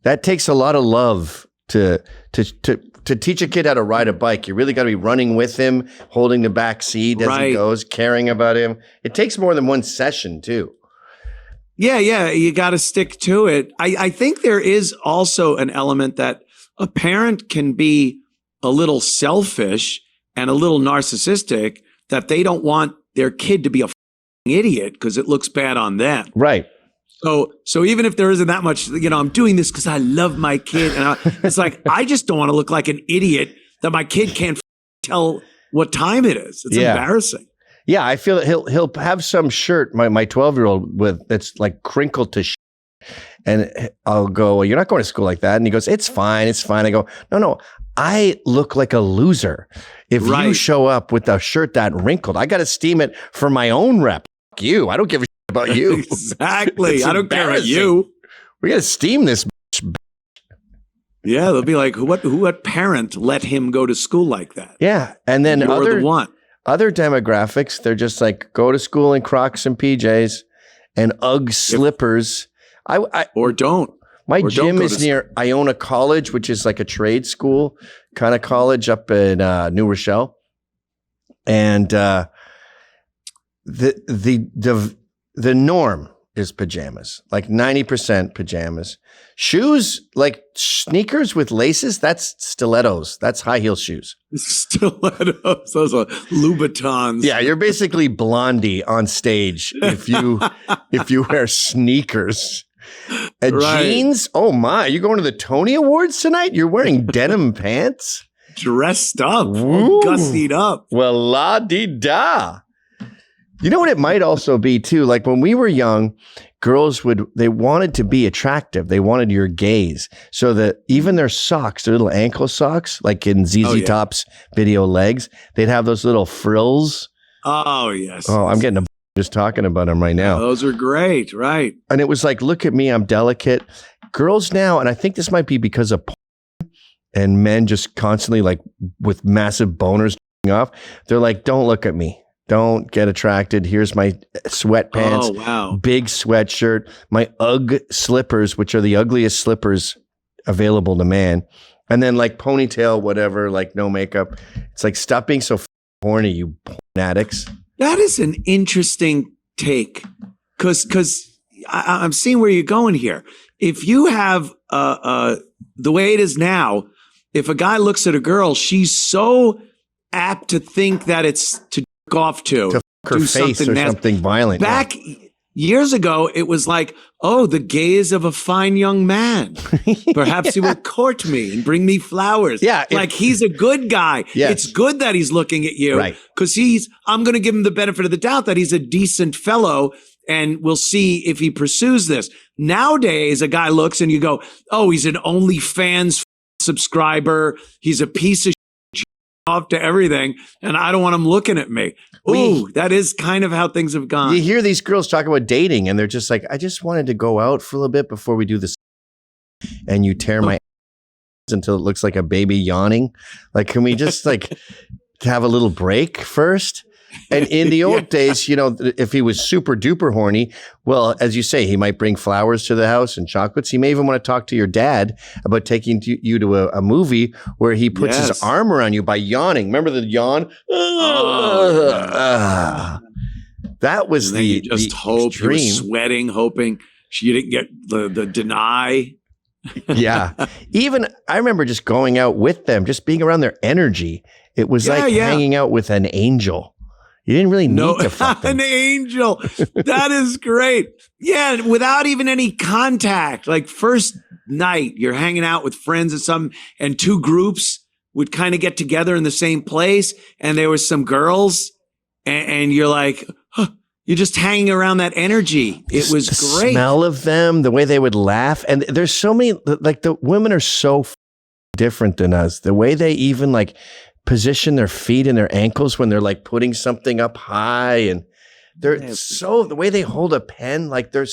That takes a lot of love to teach a kid how to ride a bike. You really got to be running with him, holding the back seat as he goes, caring about him. It takes more than one session, too. Yeah, you got to stick to it. I think there is also an element that a parent can be a little selfish and a little narcissistic that they don't want their kid to be a idiot because it looks bad on them. Right. So even if there isn't that much, I'm doing this because I love my kid. And it's like, I just don't want to look like an idiot that my kid can't tell what time it is. It's embarrassing. Yeah, I feel that he'll have some shirt, my 12-year-old, with that's like crinkled to and I'll go, well, you're not going to school like that. And he goes, it's fine. I go, no, I look like a loser. If you show up with a shirt that wrinkled, I got to steam it for my own rep. Fuck you. I don't give a shit about you. Exactly. I don't care about you. We got to steam this. Yeah, they'll be like, what parent let him go to school like that? Yeah. And then You're the one. Other demographics, they're just like, go to school in Crocs and PJs and Ugg slippers. Or don't. My gym is near Iona College, which is like a trade school kind of college up in New Rochelle. And the norm is pajamas, like 90% pajamas. Shoes, like sneakers with laces, that's stilettos. That's high heel shoes. Stilettos, those are Louboutins. Yeah, you're basically Blondie on stage if you wear sneakers. And jeans? Oh my, you going to the Tony Awards tonight? You're wearing denim pants? Dressed up, gussied up. Well, la-di-da. You know what it might also be too? Like when we were young, girls they wanted to be attractive. They wanted your gaze. So that even their socks, their little ankle socks, like in ZZ Top's video Legs, they'd have those little frills. Oh, yes. Oh, I'm getting just talking about them right now. Those are great, right? And it was like, look at me, I'm delicate. Girls now, and I think this might be because of porn and men just constantly like with massive boners off. They're like, don't look at me. Don't get attracted. Here's my sweatpants. Oh, wow. Big sweatshirt. My Ugg slippers, which are the ugliest slippers available to man. And then like ponytail, whatever, like no makeup. It's like, stop being so horny, you porn addicts. That is an interesting take because I'm seeing where you're going here. If you have the way it is now, if a guy looks at a girl, she's so apt to think that it's to jerk off to fuck her face or something violent. Back years ago, it was like, oh, the gaze of a fine young man. Perhaps he will court me and bring me flowers. Yeah. Like he's a good guy. Yes. It's good that he's looking at you. Right. Because I'm going to give him the benefit of the doubt that he's a decent fellow and we'll see if he pursues this. Nowadays, a guy looks and you go, oh, he's an OnlyFans subscriber. He's a piece of shit off to everything. And I don't want him looking at me. Ooh, that is kind of how things have gone. You hear these girls talk about dating and they're just like, I just wanted to go out for a little bit before we do this. And you tear my until it looks like a baby yawning. Like, can we just like have a little break first? And in the old days, if he was super duper horny, well, as you say, he might bring flowers to the house and chocolates. He may even want to talk to your dad about taking you to a movie where he puts his arm around you by yawning. Remember the yawn? That was the just hope extreme. You were sweating, hoping you didn't get the deny. Yeah. Even I remember just going out with them, just being around their energy. It was like hanging out with an angel. You didn't really need to fuck them. An angel. That is great. Yeah, without even any contact. Like first night, you're hanging out with friends and two groups would kind of get together in the same place. And there was some girls and you're like, huh, you're just hanging around that energy. It was great. The smell of them, the way they would laugh. And there's so many, like the women are so different than us. The way they even like position their feet and their ankles when they're like putting something up high, and they're the way they hold a pen, like they're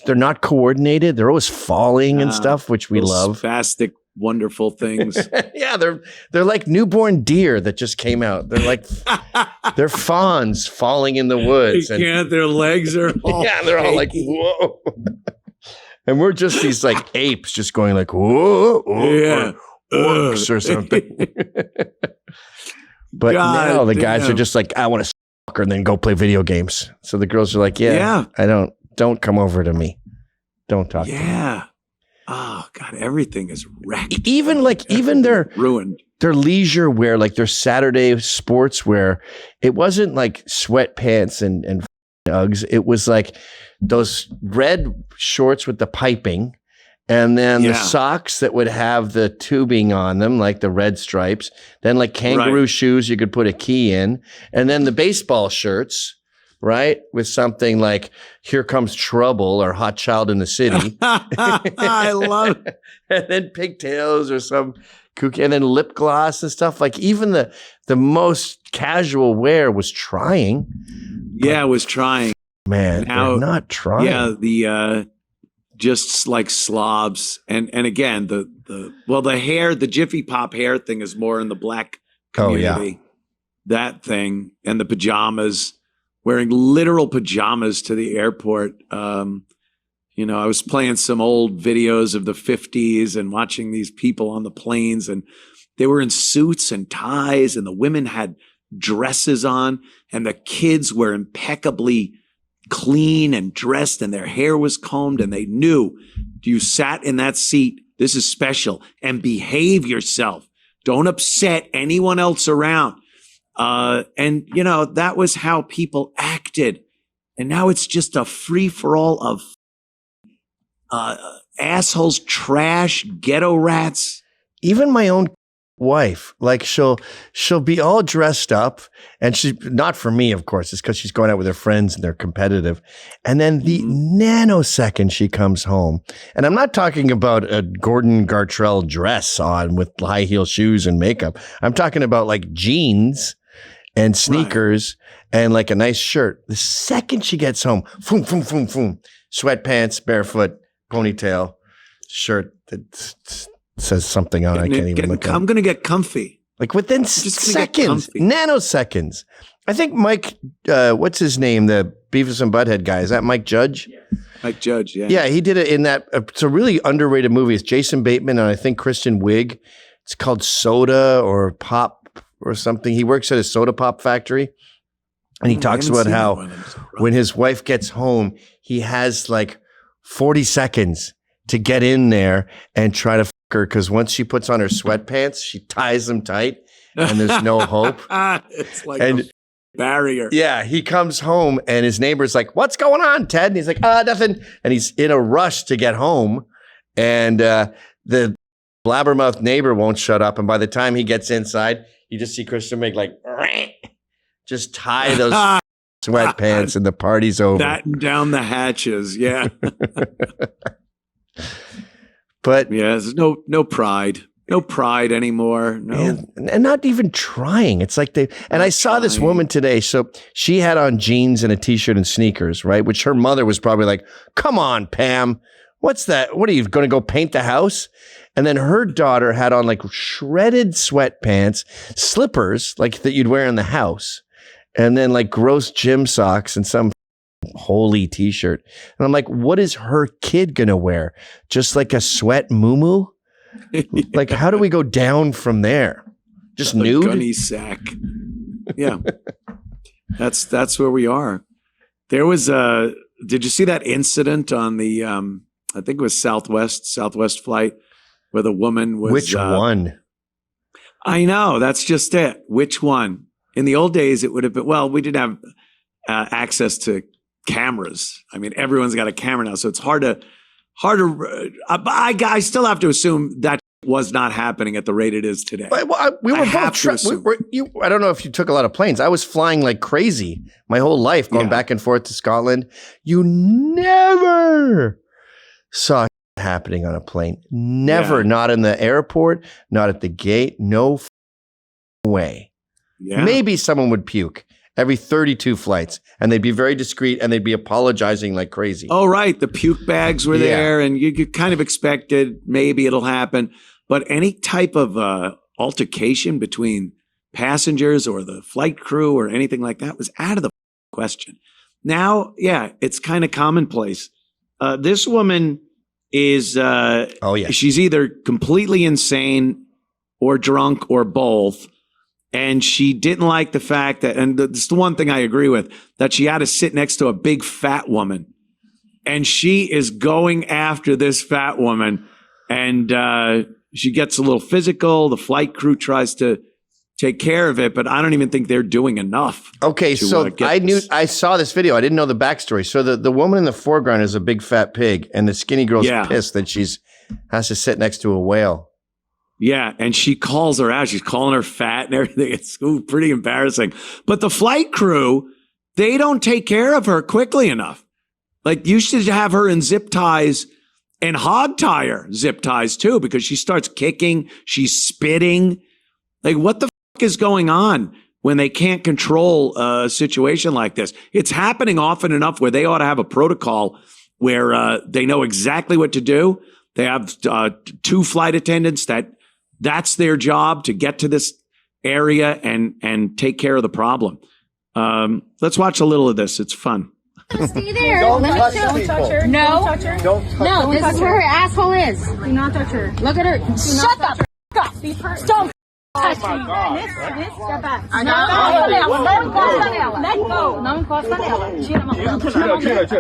not coordinated. They're always falling and stuff, which we love. Spastic, wonderful things. Yeah, they're like newborn deer that just came out. They're like they're fawns falling in the woods. Their legs are all they're all like whoa. And we're just these like apes just going like whoa, yeah. Orcs or something. But now the guys are just like, I want to fuck her and then go play video games. So the girls are like, I don't come over to me. Don't talk to me. Oh God, everything is wrecked. Even their ruined. Their leisure wear, like their Saturday sports wear, it wasn't like sweatpants and Uggs. It was like those red shorts with the piping, and then the socks that would have the tubing on them, like the red stripes. Then like kangaroo shoes you could put a key in, and then the baseball shirts, right, with something like "Here Comes Trouble" or "Hot Child in the City." I love it. And then pigtails or some kooky, and then lip gloss and stuff. Like even the most casual wear was trying. Yeah, it was trying. Man, now, they're not trying. Yeah, the just like slobs, and again the hair, the Jiffy Pop hair thing is more in the black community. Oh, yeah. That thing, and the pajamas, wearing literal pajamas to the airport. You know, I was playing some old videos of the 50s and watching these people on the planes, and they were in suits and ties, and the women had dresses on, and the kids were impeccably clean and dressed, and their hair was combed, and they knew you sat in that seat. This is special, and behave yourself. Don't upset anyone else around. And, you know, that was how people acted. And now it's just a free-for-all of assholes, trash, ghetto rats. Even my own wife, like she'll be all dressed up, and she's not for me, of course. It's because she's going out with her friends and they're competitive. And then the nanosecond she comes home, and I'm not talking about a Gordon Gartrell dress on with high heel shoes and makeup. I'm talking about like jeans and sneakers and like a nice shirt. The second she gets home, boom, boom, boom, boom, sweatpants, barefoot, ponytail, shirt that says something on. I can't even look at. I'm going to get comfy. Like within seconds, nanoseconds. I think Mike, what's his name? The Beavis and Butthead guy. Is that Mike Judge? Yeah. Mike Judge, yeah. Yeah, he did it in that. It's a really underrated movie. It's Jason Bateman and I think Kristen Wiig. It's called Soda or Pop or something. He works at a soda pop factory. And he talks about how when his wife gets home, he has like 40 seconds to get in there and try to fuck her, because once she puts on her sweatpants, she ties them tight and there's no hope. It's like a barrier. Yeah, he comes home and his neighbor's like, "What's going on, Ted?" And he's like, nothing. And he's in a rush to get home. And the blabbermouth neighbor won't shut up. And by the time he gets inside, you just see Christian make like, just tie those sweatpants and the party's over. Batten down the hatches, yeah. But yeah, there's no pride anymore. No, and not even trying. It's like I saw this woman today. So she had on jeans and a t-shirt and sneakers, right? Which her mother was probably like, "Come on, Pam, what's that? What are you going to go paint the house?" And then her daughter had on like shredded sweatpants, slippers like that you'd wear in the house, and then like gross gym socks and some holy t-shirt. And I'm like, what is her kid gonna wear? Just like a sweat muumuu? Like, how do we go down from there? Just nude? Gunny sack. Yeah. That's where we are. There was did you see that incident on the I think it was Southwest flight where the woman was Which one? I know, that's just it. Which one? In the old days it would have been, well, we didn't have access to cameras. I mean, everyone's got a camera now, so it's hard to. I still have to assume that was not happening at the rate it is today. Well, we were both. I don't know if you took a lot of planes. I was flying like crazy my whole life, going back and forth to Scotland. You never saw happening on a plane. Never. Not in the airport. Not at the gate. No way. Yeah. Maybe someone would puke every 32 flights, and they'd be very discreet, and they'd be apologizing like crazy. Oh, right. The puke bags were there, and you kind of expected maybe it'll happen. But any type of altercation between passengers or the flight crew or anything like that was out of the question. Now, yeah, it's kind of commonplace. This woman is, she's either completely insane or drunk or both. And she didn't like the fact that, and this is the one thing I agree with, that she had to sit next to a big fat woman. And she is going after this fat woman And she gets a little physical. The flight crew tries to take care of it, but I don't even think they're doing enough. Okay, so I saw this video. I didn't know the backstory. So the woman in the foreground is a big fat pig, and the skinny girl's pissed that has to sit next to a whale. Yeah, and she calls her out. She's calling her fat and everything. It's pretty embarrassing. But the flight crew, they don't take care of her quickly enough. Like, you should have her in zip ties and hog tie her zip ties too, because she starts kicking, she's spitting. Like, what the fuck is going on when they can't control a situation like this? It's happening often enough where they ought to have a protocol where they know exactly what to do. They have 2 flight attendants that's their job, to get to this area and take care of the problem. Let's watch a little of this. It's fun. Stay there. Don't touch her. No. Don't touch her. No, this is where her asshole is. Do not touch her. Look at her. Shut the f up. Don't touch me. Step back. Let go.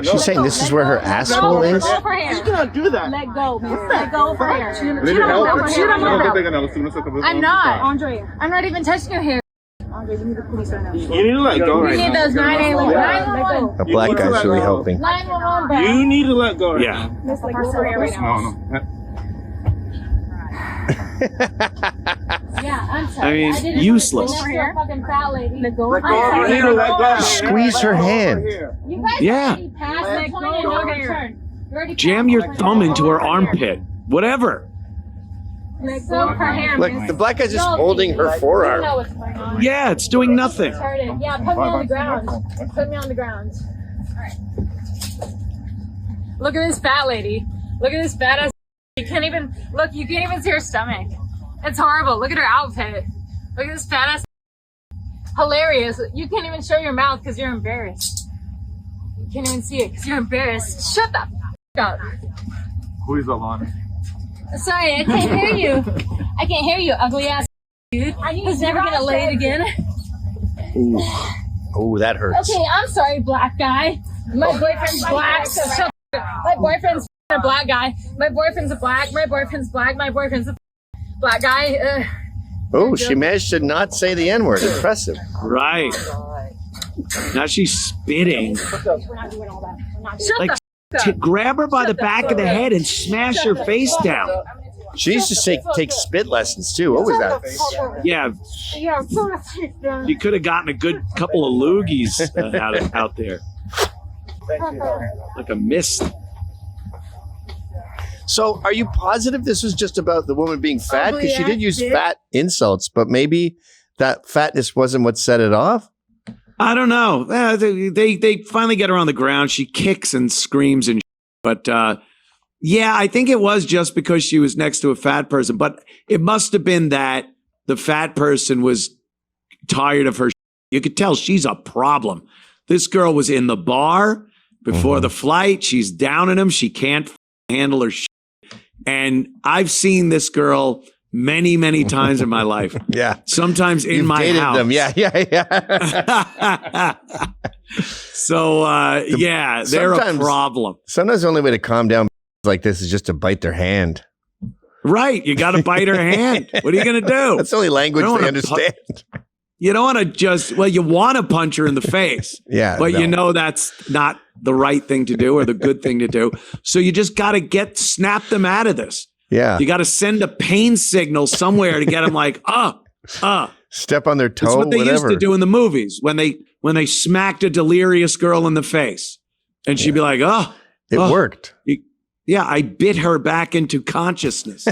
She's saying this is where her asshole is? You cannot do that. Let go, miss. Let go for hair. I'm not. Andre, I'm not even touching your hair. Andre, you need the police right now. You need to let go right now. You need those 911. A black guy's really helping. 911, bro. You need to let go right Yeah. now. Miss, let go for hair right now. Yeah, I'm sorry. I mean, useless. Fucking fat lady. Let go. You need to let go. Squeeze her hand. You guys already passed that point and no return. You already Jam your thumb into her armpit. Whatever. Let go for hair. Look, the black guy's just holding her forearm. Yeah, it's doing nothing. Yeah, put me on the ground. Put me on the ground. Look at this fat lady. Look at this fat ass. You can't even see her stomach. It's horrible. Look at her outfit. Look at this fat ass. Hilarious. You can't even show your mouth because you're embarrassed. You can't even see it because you're embarrassed. Shut the f up. Who is Alana? Sorry, I can't hear you. I can't hear you, ugly ass dude. Who's never gonna lay it again. Ooh. Oh, that hurts. Okay, I'm sorry, black guy. My boyfriend's black. So shut the f up. My boyfriend's a black guy. My boyfriend's a black. My boyfriend's black. My boyfriend's a black guy. Oh, she managed to not say the N-word. Impressive. Right. Now she's spitting. Like, grab her by the back of the head and smash her face down. She used to take spit lessons too. What was that? Yeah. You could have gotten a good couple of loogies out there. Like a mist. So are you positive this was just about the woman being fat? Because she did use fat insults, but maybe that fatness wasn't what set it off? I don't know. They finally get her on the ground. She kicks and screams and but yeah, I think it was just because she was next to a fat person. But it must have been that the fat person was tired of her. You could tell she's a problem. This girl was in the bar before the flight. She's down in him. She can't handle her shit. And I've seen this girl many, many times in my life. Yeah. Sometimes in my dated house. them. Yeah. So, yeah, they're a problem. Sometimes the only way to calm down like this is just to bite their hand. Right. You got to bite her hand. What are you going to do? That's the only language they understand. You don't want to you want to punch her in the face. Yeah. But you know that's not the right thing to do or the good thing to do. So you just got to snap them out of this. Yeah. You got to send a pain signal somewhere to get them like, step on their toe. That's what they whatever. used to do in the movies when they smacked a delirious girl in the face. And she'd be like, it worked. Yeah, I bit her back into consciousness.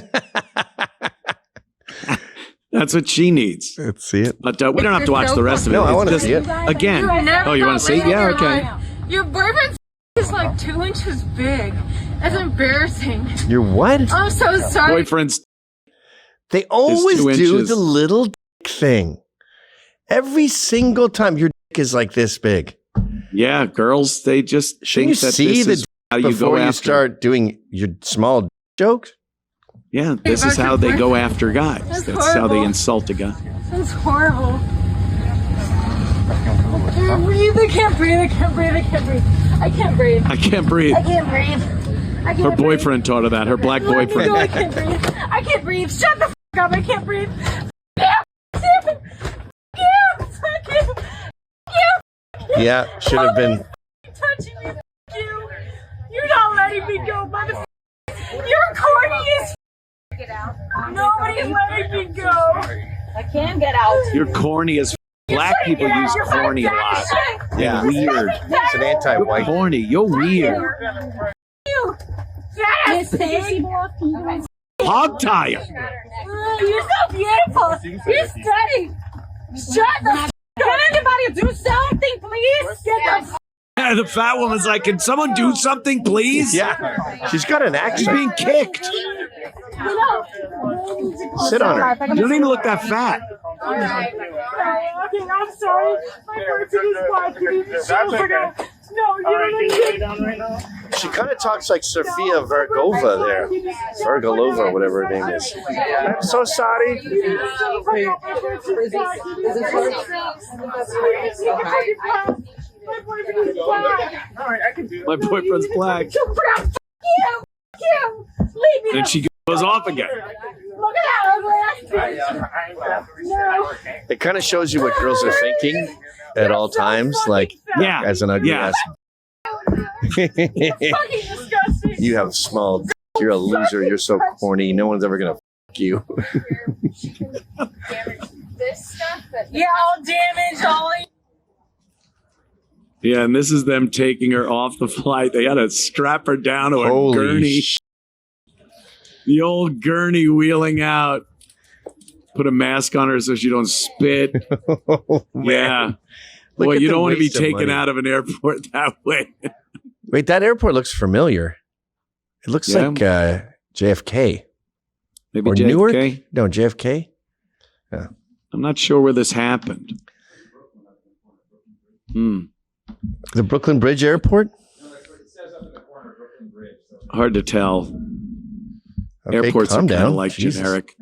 That's what she needs. Let's see it. But we don't have to watch the rest of it. No, I want to see it. Again. Oh, you want to see it? Yeah, okay. Your boyfriend is like 2 inches big. That's embarrassing. You're what? I'm so sorry. Boyfriends. They always 2 do inches. the little dick thing. Every single time your dick is like this big. Yeah, girls, they just Shouldn't think you that see this the is how you before go you after. start doing your small dick jokes? Yeah, this is how they go after guys. That's how they insult a guy. That's horrible. I can't breathe. I can't breathe. I can't breathe. I can't breathe. I can't breathe. I can't breathe. Her boyfriend taught her that. Her black boyfriend. I can't breathe. I can't breathe. Shut the f up. I can't breathe. Yeah. Yeah, should have been. Touching me. You're not letting me go, motherfucker. You're corny as get out. Nobody's letting me go. I can get out. You're corny as black people use corny a lot. Yeah, weird. It's an anti-white. You're corny. You're weird. Yes. Hog tie him. You're so beautiful. You're stunning. Shut the f. Can anybody do something, please? Get the The fat woman's like, can someone do something, please? Yeah, she's got an She's accent. being kicked. Sit on her. You don't even look that fat. Okay, I'm sorry. My person is watching. No, you don't know. She kind of talks like Sofia Vergova there. Vergolova, whatever her name is. I'm so sorry. My boyfriend's black. And she goes off again. It kind of shows you what girls are thinking at all times, like as an ugly ass. You have small. You're a loser. You're so corny. No one's ever gonna fuck you. Yeah, all damaged, all. Yeah, and this is them taking her off the flight. They had to strap her down to a Holy gurney. The old gurney wheeling out. Put a mask on her so she don't spit. Yeah. Boy, you don't want to be taken out of an airport that way. Wait, that airport looks familiar. It looks like JFK. Maybe or JFK? Newark? No, JFK. Yeah. I'm not sure where this happened. The Brooklyn Bridge Airport? Hard to tell. Okay, Airports are calm kind of down. like Jesus. generic.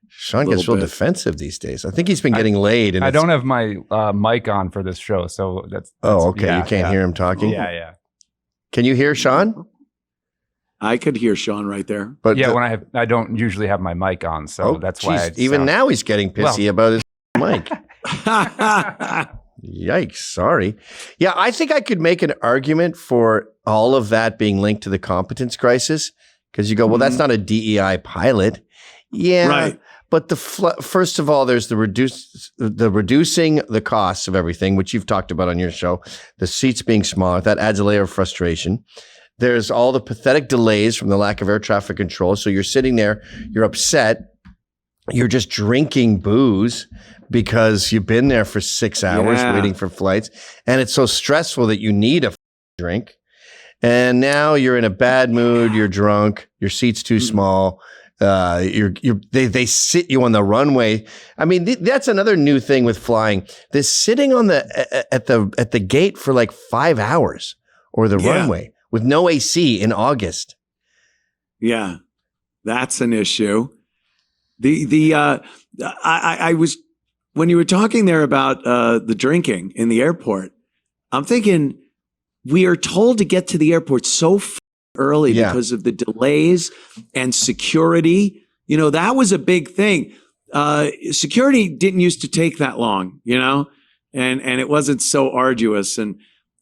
Sean gets real defensive these days. I think he's been getting laid. And I don't have my mic on for this show, so that's okay. yeah, You can't hear him talking? Yeah. Can you hear Sean? I could hear Sean right there. But yeah, when I don't usually have my mic on, so that's why. Even now he's getting pissy about his mic. Yikes. Sorry. Yeah, I think I could make an argument for all of that being linked to the competence crisis because you go, well, that's not a DEI pilot. Yeah. Right. But first of all, there's the reducing the costs of everything, which you've talked about on your show, the seats being smaller. That adds a layer of frustration. There's all the pathetic delays from the lack of air traffic control. So you're sitting there, you're upset. You're just drinking booze because you've been there for 6 hours waiting for flights. And it's so stressful that you need a drink. And now you're in a bad mood. You're drunk. Your seat's too small. They sit you on the runway. I mean, that's another new thing with flying. This sitting on at the gate for like 5 hours or the runway with no AC in August. Yeah, that's an issue. I was, when you were talking there about the drinking in the airport, I'm thinking we are told to get to the airport so early because of the delays and security. You know, that was a big thing. Security didn't used to take that long, you know, and it wasn't so arduous. And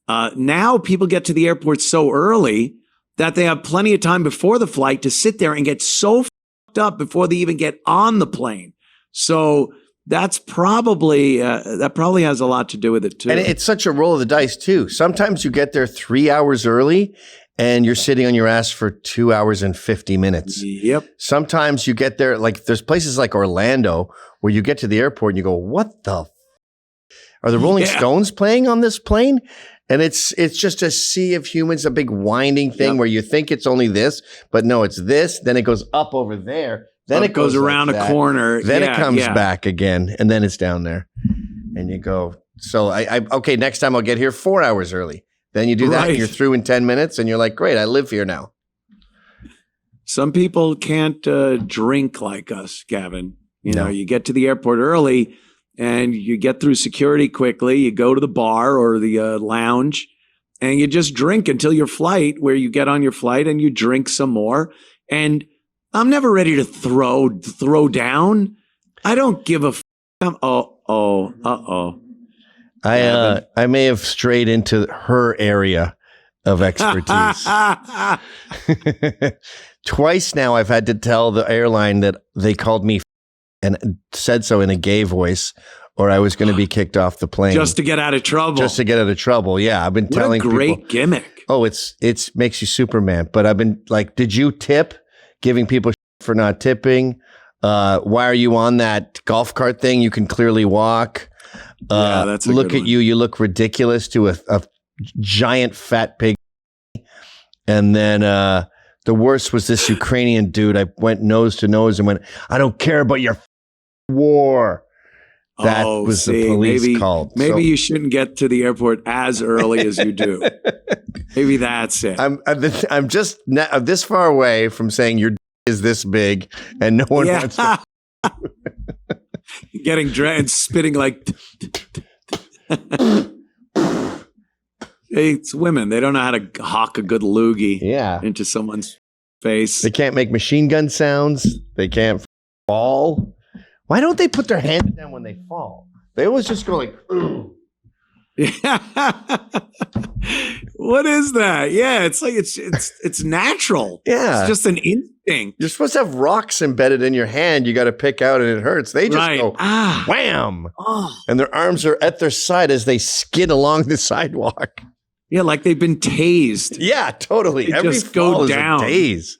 now people get to the airport so early that they have plenty of time before the flight to sit there and get so up before they even get on the plane. So that's probably that probably has a lot to do with it too. And it's such a roll of the dice too. Sometimes you get there 3 hours early and you're sitting on your ass for 2 hours and 50 minutes. Yep. Sometimes you get there, like there's places like Orlando where you get to the airport and you go, what the are the Rolling Stones playing on this plane? And it's just a sea of humans, a big winding thing where you think it's only this, but no, it's this. Then it goes up over there. Then it goes around like a corner. Then it comes back again, and then it's down there. And you go, so okay, next time I'll get here 4 hours early. Then you do that, and you're through in 10 minutes, and you're like, great, I live here now. Some people can't drink like us, Gavin. You know, you get to the airport early, and you get through security quickly. You go to the bar or the lounge, and you just drink until your flight, where you get on your flight and you drink some more. And I'm never ready to throw down. I don't give a I may have strayed into her area of expertise. Twice now I've had to tell the airline that they called me and said so in a gay voice, or I was going to be kicked off the plane. Just to get out of trouble. Just to get out of trouble. Yeah, I've been telling people. What a great gimmick. Oh, it's makes you Superman. But I've been like, did you tip? Giving people for not tipping. Why are you on that golf cart thing? You can clearly walk. Yeah, that's a look good at one. you. You look ridiculous to a giant fat pig. And then the worst was this Ukrainian dude. I went nose to nose and went, I don't care about your war. That was the police called. Maybe you shouldn't get to the airport as early as you do. Maybe that's it. I'm just this far away from saying your is this big and no one wants to. Getting drenched, spitting like. It's women. They don't know how to hawk a good loogie into someone's face. They can't make machine gun sounds. They can't fall. Why don't they put their hands down when they fall? They always just go like, ooh. Yeah. What is that? Yeah, it's like it's natural. Yeah. It's just an instinct. You're supposed to have rocks embedded in your hand you got to pick out and it hurts. They just go wham. Oh. And their arms are at their side as they skid along the sidewalk. Yeah, like they've been tased. Yeah, totally. They Every just fall go is down. a tase.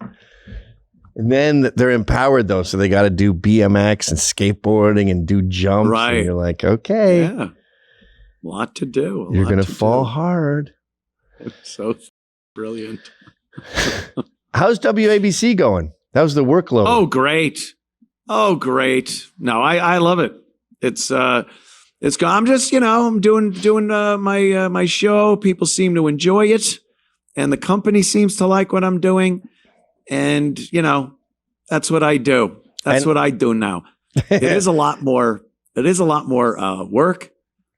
And then they're empowered though, so they got to do BMX and skateboarding and do jumps. Right. And you're like, okay, yeah, lot to do. You're gonna fall hard. So brilliant. How's WABC going? That was the workload. Oh, great. Oh, great. No, I love it. It's I'm just I'm doing my show. People seem to enjoy it, and the company seems to like what I'm doing. And, that's what I do. That's what I do now. It is a lot more work.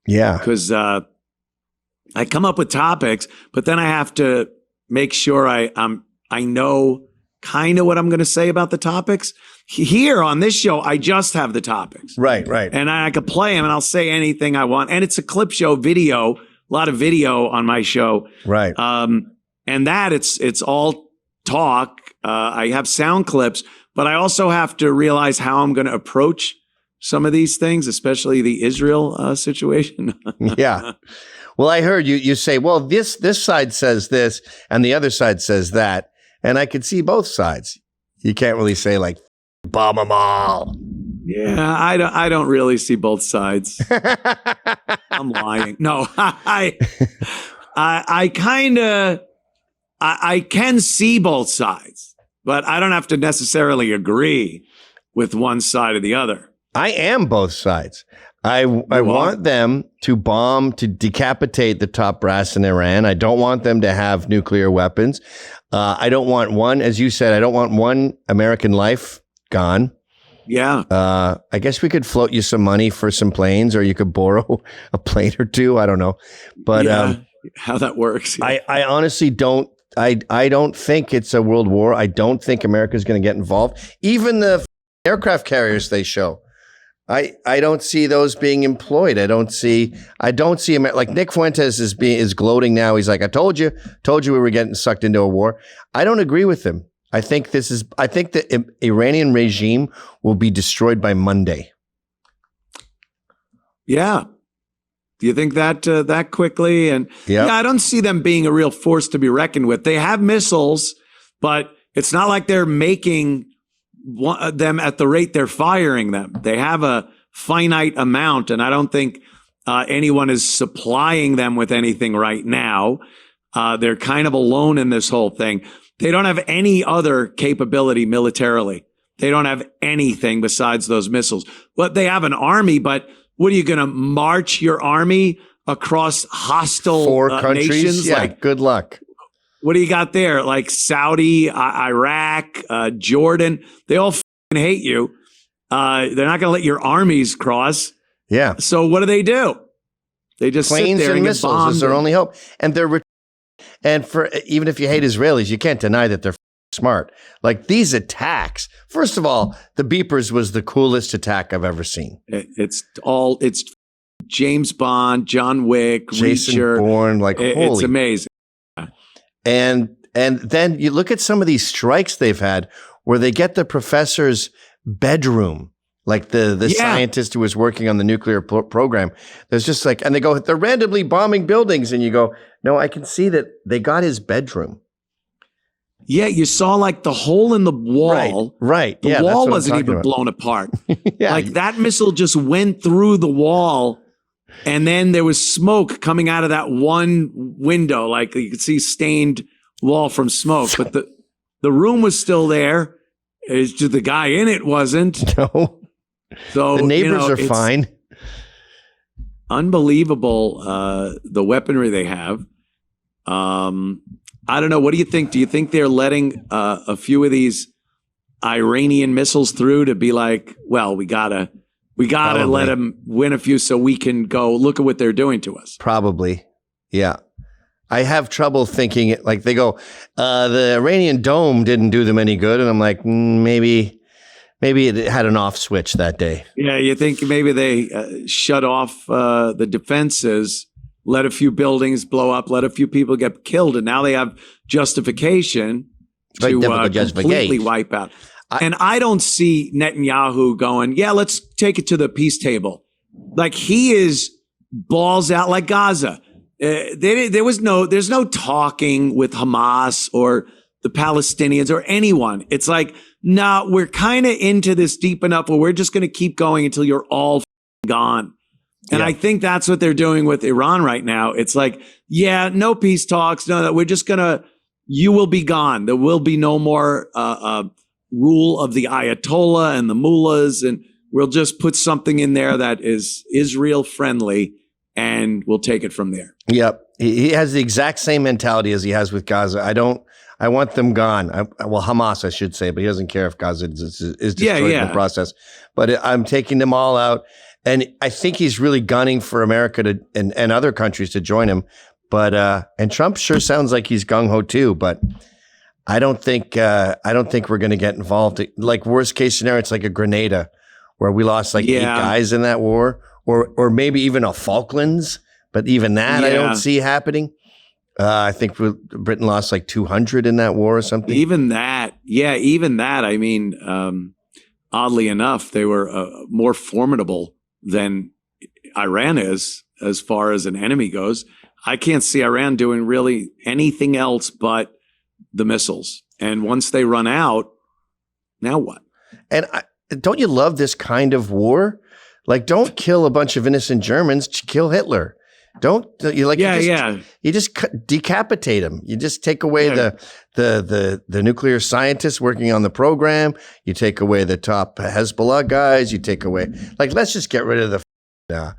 Yeah. Because I come up with topics, but then I have to make sure I know kind of what I'm going to say about the topics. Here on this show, I just have the topics. Right. And I can play them and I'll say anything I want. And it's a clip show video, a lot of video on my show. Right. And that it's all talk. I have sound clips, but I also have to realize how I'm going to approach some of these things, especially the Israel situation. Yeah. Well, I heard you say, well, this side says this and the other side says that. And I could see both sides. You can't really say like, bomb them all. Yeah, I don't really see both sides. I'm lying. No, I can see both sides, but I don't have to necessarily agree with one side or the other. I am both sides. I want them to bomb, to decapitate the top brass in Iran. I don't want them to have nuclear weapons. I don't want one, as you said, I don't want one American life gone. Yeah. I guess we could float you some money for some planes, or you could borrow a plane or two. I don't know. But how that works. Yeah. I honestly don't. I don't think it's a world war. I don't think America's going to get involved. Even the aircraft carriers they show, I don't see those being employed. I don't see like Nick Fuentes is gloating now. He's like, I told you we were getting sucked into a war. I don't agree with him. I think the Iranian regime will be destroyed by Monday. Yeah. Do you think that quickly? And yeah, I don't see them being a real force to be reckoned with. They have missiles, but it's not like they're making them at the rate they're firing them. They have a finite amount, and I don't think anyone is supplying them with anything right now. They're kind of alone in this whole thing. They don't have any other capability militarily. They don't have anything besides those missiles. But they have an army, but what are you going to march your army across hostile 4 countries? nations? Yeah, good luck. What do you got there? Like Saudi, Iraq, Jordan. They all hate you. They're not going to let your armies cross. Yeah. So what do? They just planes sit there and get missiles bombed. is their only hope. And they're And for even if you hate Israelis, you can't deny that they're smart. Like these attacks. First of all, the beepers was the coolest attack I've ever seen. It's James Bond, John Wick, Jason Reacher. Bourne, like holy. It's amazing. And then you look at some of these strikes they've had where they get the professor's bedroom, like the scientist who was working on the nuclear program. There's just like, and they go, they're randomly bombing buildings. And you go, no, I can see that they got his bedroom. Yeah, you saw like the hole in the wall. Right. The wall wasn't even blown apart. Like that missile just went through the wall. And then there was smoke coming out of that one window. Like you could see stained wall from smoke. But the room was still there. It's just the guy in it wasn't. No. So the neighbors are fine. Unbelievable the weaponry they have. I don't know. What do you think? Do you think they're letting a few of these Iranian missiles through to be like, well, we gotta let them win a few so we can go look at what they're doing to us? Probably. Yeah. I have trouble thinking it like they go, the Iranian dome didn't do them any good. And I'm like, maybe it had an off switch that day. Yeah. You think maybe they shut off the defenses, let a few buildings blow up, let a few people get killed. And now they have justification to completely wipe out. And I don't see Netanyahu going, yeah, let's take it to the peace table. Like he is balls out like Gaza. There's no talking with Hamas or the Palestinians or anyone. It's like, no, we're kind of into this deep enough where we're just going to keep going until you're all gone. And I think that's what they're doing with Iran right now. It's like, yeah, no peace talks. No, we're just you will be gone. There will be no more rule of the Ayatollah and the mullahs. And we'll just put something in there that is Israel friendly and we'll take it from there. Yep. He has the exact same mentality as he has with Gaza. I want them gone. Well, Hamas, I should say, but he doesn't care if Gaza is destroyed in the process. But I'm taking them all out. And I think he's really gunning for America and other countries to join him. But and Trump sure sounds like he's gung ho too. But I don't think we're going to get involved. Like worst case scenario, it's like a Grenada, where we lost like 8 guys in that war, or maybe even a Falklands. But even that, I don't see happening. I think Britain lost like 200 in that war or something. Even that. I mean, oddly enough, they were more formidable than Iran is as far as an enemy goes. I can't see Iran doing really anything else but the missiles. And once they run out, now what? And don't you love this kind of war? Like, don't kill a bunch of innocent Germans, kill Hitler. You just decapitate him. You just take away the nuclear scientists working on the program. You take away the top Hezbollah guys. You take away, like, let's just get rid of the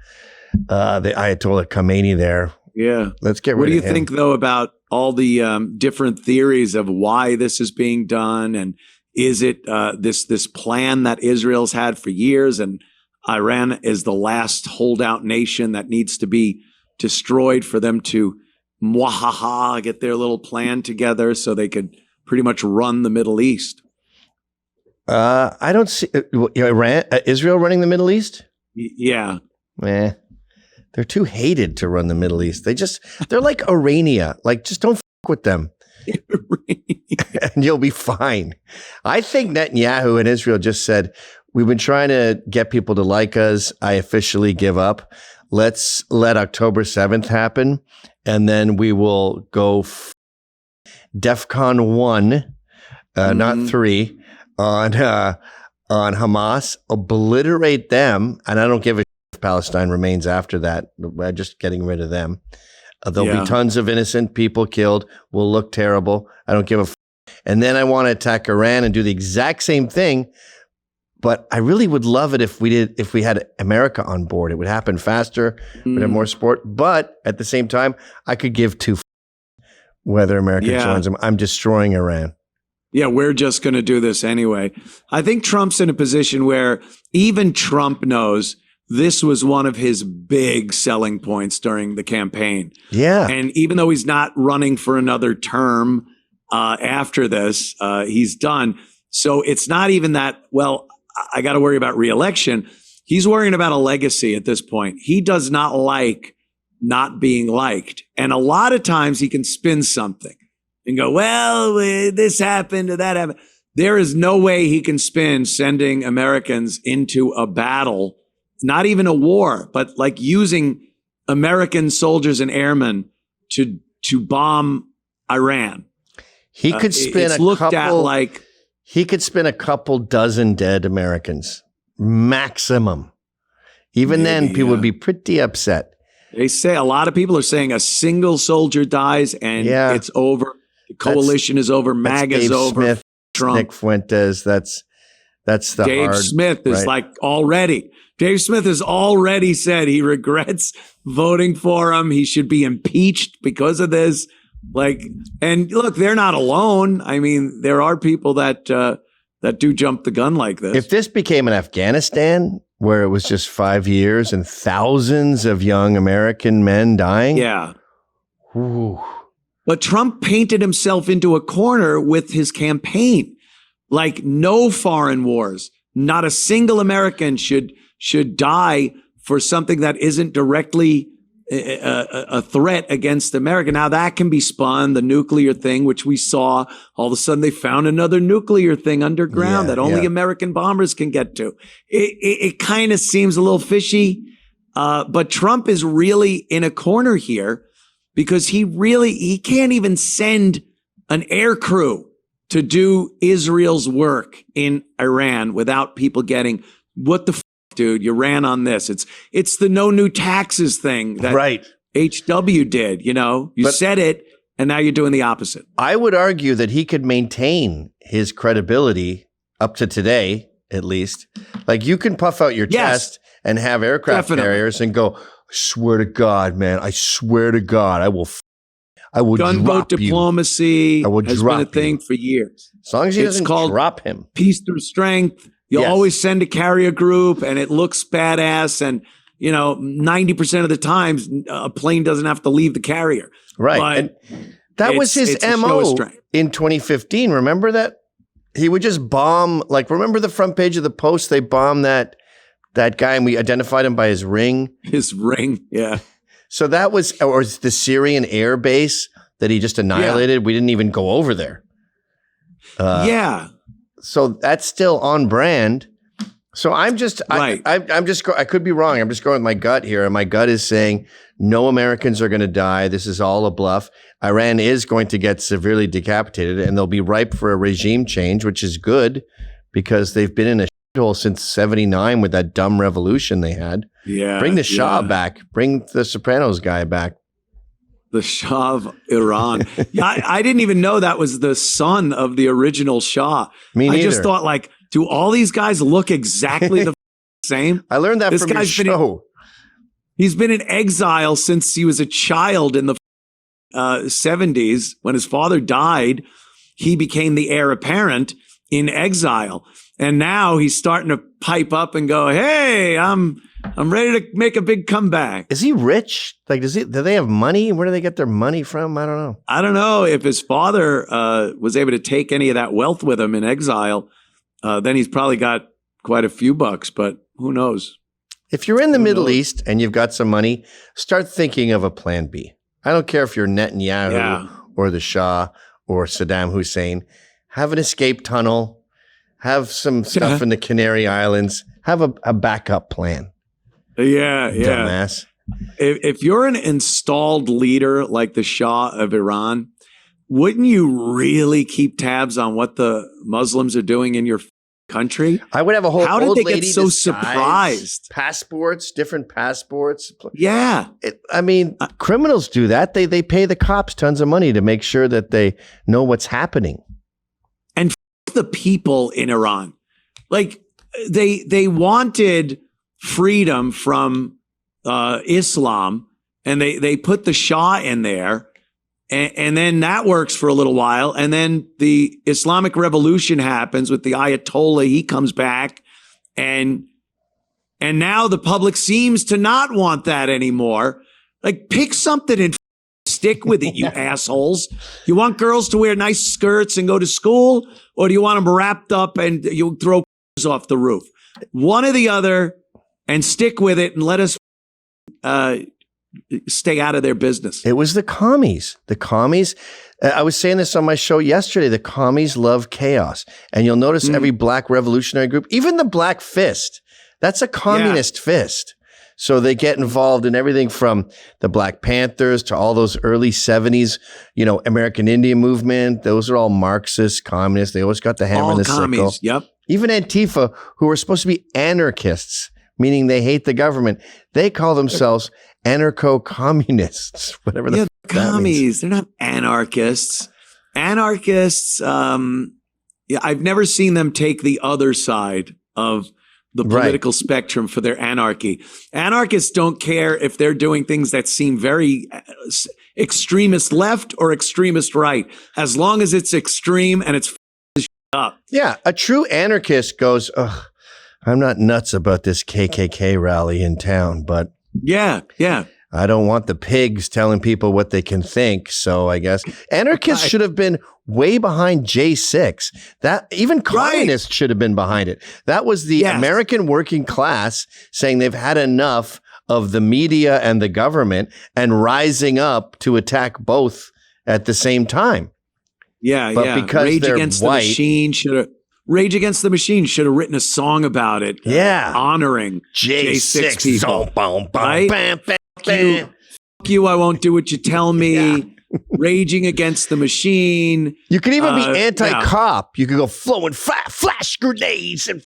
Ayatollah Khomeini there. Yeah. Let's get rid of him. What do you think though about all the different theories of why this is being done? And is it this plan that Israel's had for years, and Iran is the last holdout nation that needs to be destroyed for them to get their little plan together so they could pretty much run the Middle East? I don't see Israel running the Middle East. Yeah. They're too hated to run the Middle East. They're like Arania. Like, just don't fuck with them. And you'll be fine. I think Netanyahu and Israel just said, we've been trying to get people to like us. I officially give up. Let's let October 7th happen, and then we will go DEFCON 1, not 3, on Hamas, obliterate them, and I don't give a shit if Palestine remains after that. We're just getting rid of them. There'll be tons of innocent people killed. We'll look terrible. I don't give a And then I want to attack Iran and do the exact same thing. But I really would love it if we had America on board. It would happen faster, we'd have more support. But at the same time, I could give two whether America joins them. I'm destroying Iran. Yeah, we're just going to do this anyway. I think Trump's in a position where even Trump knows this was one of his big selling points during the campaign. Yeah. And even though he's not running for another term after this, he's done. So it's not even that, well, I got to worry about reelection. He's worrying about a legacy at this point. He does not like not being liked. And a lot of times he can spin something and go, well, this happened or that happened. There is no way he can spin sending Americans into a battle, not even a war, but like using American soldiers and airmen to bomb Iran. He could spin he could spin a couple dozen dead Americans, maximum. Even then, people would be pretty upset. They say a lot of people are saying a single soldier dies and it's over. The coalition is over. MAGA is over. Smith, Trump. Nick Fuentes. That's the Dave hard, Smith is right. like already. Dave Smith has already said he regrets voting for him. He should be impeached because of this. Like, and look, they're not alone. I mean, there are people that do jump the gun like this. If this became an Afghanistan where it was just 5 years and thousands of young American men dying. Yeah. Ooh. But Trump painted himself into a corner with his campaign. Like no foreign wars. Not a single American should die for something that isn't directly a threat against America. Now that can be spun, the nuclear thing, which we saw. All of a sudden they found another nuclear thing underground that only American bombers can get to. It kind of seems a little fishy. But Trump is really in a corner here because he can't even send an air crew to do Israel's work in Iran without people getting, what the dude, you ran on this. It's the no new taxes thing that HW did, you said it and now you're doing the opposite. I would argue that he could maintain his credibility up to today, at least. Like you can puff out your chest and have aircraft carriers and go, I swear to God, man, I swear to God, I will gunboat diplomacy has been a thing for years. As long as he doesn't drop him. Peace through strength. You'll always send a carrier group and it looks badass. And, 90% of the times a plane doesn't have to leave the carrier. Right. But and that was his MO in 2015. Remember that? He would just bomb, remember the front page of the Post? They bombed that guy and we identified him by his ring. His ring, yeah. So that was, or the Syrian air base that he just annihilated. Yeah. We didn't even go over there. So that's still on brand. So I'm just, I could be wrong. I'm just going with my gut here. And my gut is saying no Americans are going to die. This is all a bluff. Iran is going to get severely decapitated and they'll be ripe for a regime change, which is good because they've been in a shithole since 79 with that dumb revolution they had. Yeah. Bring the Shah back. Bring the Sopranos guy back. The Shah of Iran. I didn't even know that was the son of the original Shah. Me neither. I just thought, do all these guys look exactly the same? I learned that from your show. He's been in exile since he was a child in the 70s. When his father died, he became the heir apparent in exile. And now he's starting to pipe up and go, hey, I'm ready to make a big comeback. Is he rich? Do they have money? Where do they get their money from? I don't know. I don't know if his father was able to take any of that wealth with him in exile. Then he's probably got quite a few bucks, but who knows? If you're in the Middle East and you've got some money, start thinking of a plan B. I don't care if you're Netanyahu or the Shah or Saddam Hussein. Have an escape tunnel. Have some stuff in the Canary Islands. Have a backup plan. Yeah. Dumbass. If you're an installed leader like the Shah of Iran, wouldn't you really keep tabs on what the Muslims are doing in your country? I would have a whole How old did they lady get so disguise, surprised? Passports, different passports. Yeah. Criminals do that. They pay the cops tons of money to make sure that they know what's happening. And the people in Iran, they wanted freedom from Islam, and they put the Shah in there, and then that works for a little while, and then the Islamic Revolution happens with the Ayatollah. He comes back, and And now the public seems to not want that anymore. Like, pick something and stick with it, you assholes. You want girls to wear nice skirts and go to school, or do you want them wrapped up and you throw off the roof? One or the other, and stick with it and let us stay out of their business. It was the commies. The commies. I was saying this on my show yesterday. The commies love chaos. And you'll notice every black revolutionary group, even the Black Fist, that's a communist fist. So they get involved in everything from the Black Panthers to all those early 70s, American Indian movement. Those are all Marxist, communists. They always got the hammer and the sickle. Yep. Even Antifa, who are supposed to be anarchists, meaning they hate the government, they call themselves anarcho-communists, whatever the commies. They're not anarchists. Anarchists, I've never seen them take the other side of the political spectrum for their anarchy. Anarchists don't care if they're doing things that seem very extremist left or extremist right, as long as it's extreme and it's up. Yeah, a true anarchist goes, ugh, I'm not nuts about this KKK rally in town, but yeah. I don't want the pigs telling people what they can think. So I guess anarchists should have been way behind J6. That even communists should have been behind it. That was the American working class saying they've had enough of the media and the government and rising up to attack both at the same time. But because Rage they're Against white, the Machine should have. Rage Against the Machine should have written a song about it. Honoring J6 people. Right? Fuck you, I won't do what you tell me. Raging Against the Machine. You could even be anti-cop. You could go flowing flash grenades and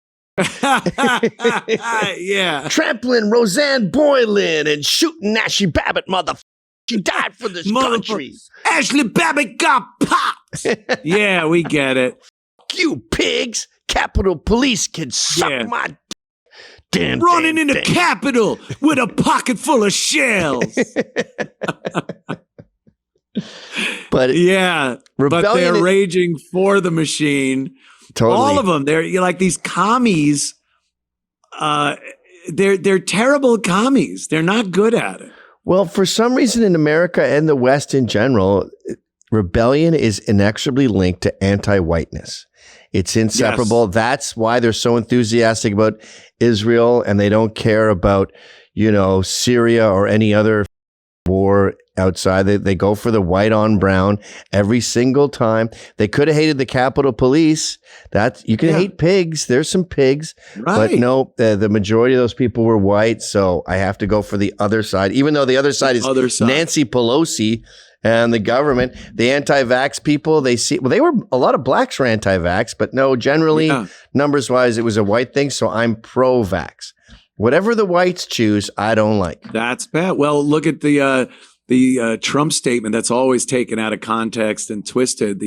trampling Roseanne Boylan and shooting Ashley Babbitt, motherfucker. She died for this country. Ashley Babbitt got popped. Yeah, we get it. You pigs. Capitol Police can suck my running in the Capitol with a pocket full of shells. But they're raging for the machine. Totally. All of them. They're like these commies. They're terrible commies. They're not good at it. Well, for some reason in America and the West in general, rebellion is inexorably linked to anti-whiteness. It's inseparable. Yes. That's why they're so enthusiastic about Israel, and they don't care about, Syria or any other war outside. They go for the white on brown every single time. They could have hated the Capitol Police. You can hate pigs. There's some pigs, but no, the majority of those people were white. So I have to go for the other side, even though the other side is Nancy Pelosi and the government. The anti-vax people, a lot of blacks were anti-vax, but no, generally numbers wise, it was a white thing. So I'm pro-vax. Whatever the whites choose, I don't like. That's bad. Well, look at the Trump statement that's always taken out of context and twisted.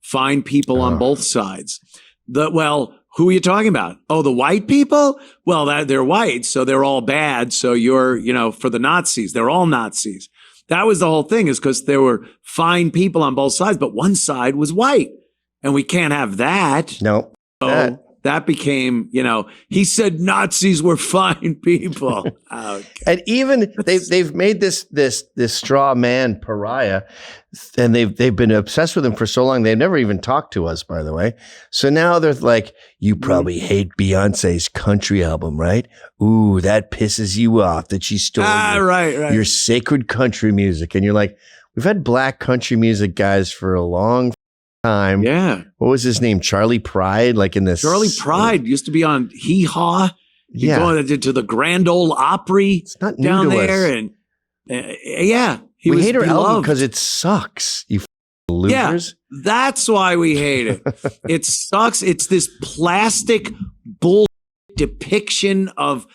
Find people on both sides. Who are you talking about? Oh, the white people? Well, they're white, so they're all bad. So you're, for the Nazis, they're all Nazis. That was the whole thing, is because there were fine people on both sides, but one side was white, and we can't have that. No. So that became, he said Nazis were fine people. Okay. And even they've made this straw man pariah, and they've been obsessed with him for so long. They've never even talked to us, by the way. So now they're like, you probably hate Beyonce's country album, right? Ooh, that pisses you off that she stole your sacred country music. And you're like, we've had black country music guys for a long time. Yeah. What was his name? Charlie Pride? Charlie Pride used to be on Hee Haw. You go to the Grand Ole Opry. It's not new down to there. us. And we hate her album because it sucks. You losers. Yeah, that's why we hate it. It sucks. It's this plastic bull depiction of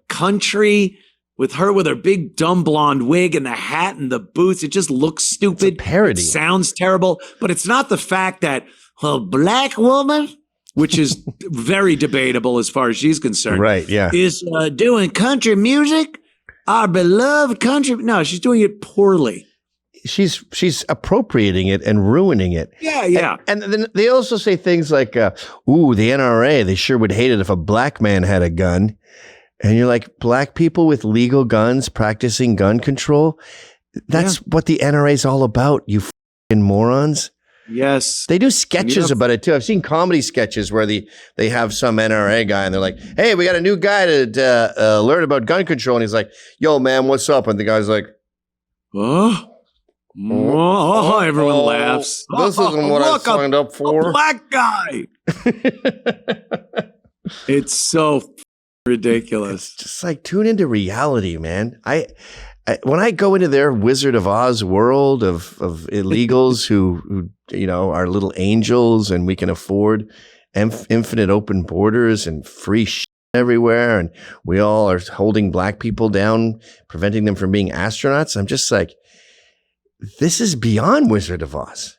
country with her with her big dumb blonde wig and the hat and the boots. It just looks stupid. It's a parody. It sounds terrible, but it's not the fact that a black woman, which is very debatable as far as she's concerned, right? Yeah, is doing country music. Our beloved country. No, she's doing it poorly. she's appropriating it and ruining it. Yeah. And then they also say things like, ooh, the NRA, they sure would hate it if a black man had a gun. And you're like, black people with legal guns practicing gun control? That's what the NRA is all about, you fucking morons. Yes. They do sketches about it too. I've seen comedy sketches where they have some NRA guy and they're like, hey, we got a new guy to learn about gun control. And he's like, yo, man, what's up? And the guy's like, everyone laughs. This isn't what I signed up for. A black guy. It's so ridiculous. It's just like, tune into reality, man. When I go into their Wizard of Oz world of illegals who are little angels and we can afford infinite open borders and free shit everywhere and we all are holding black people down, preventing them from being astronauts, I'm just like, this is beyond Wizard of Oz.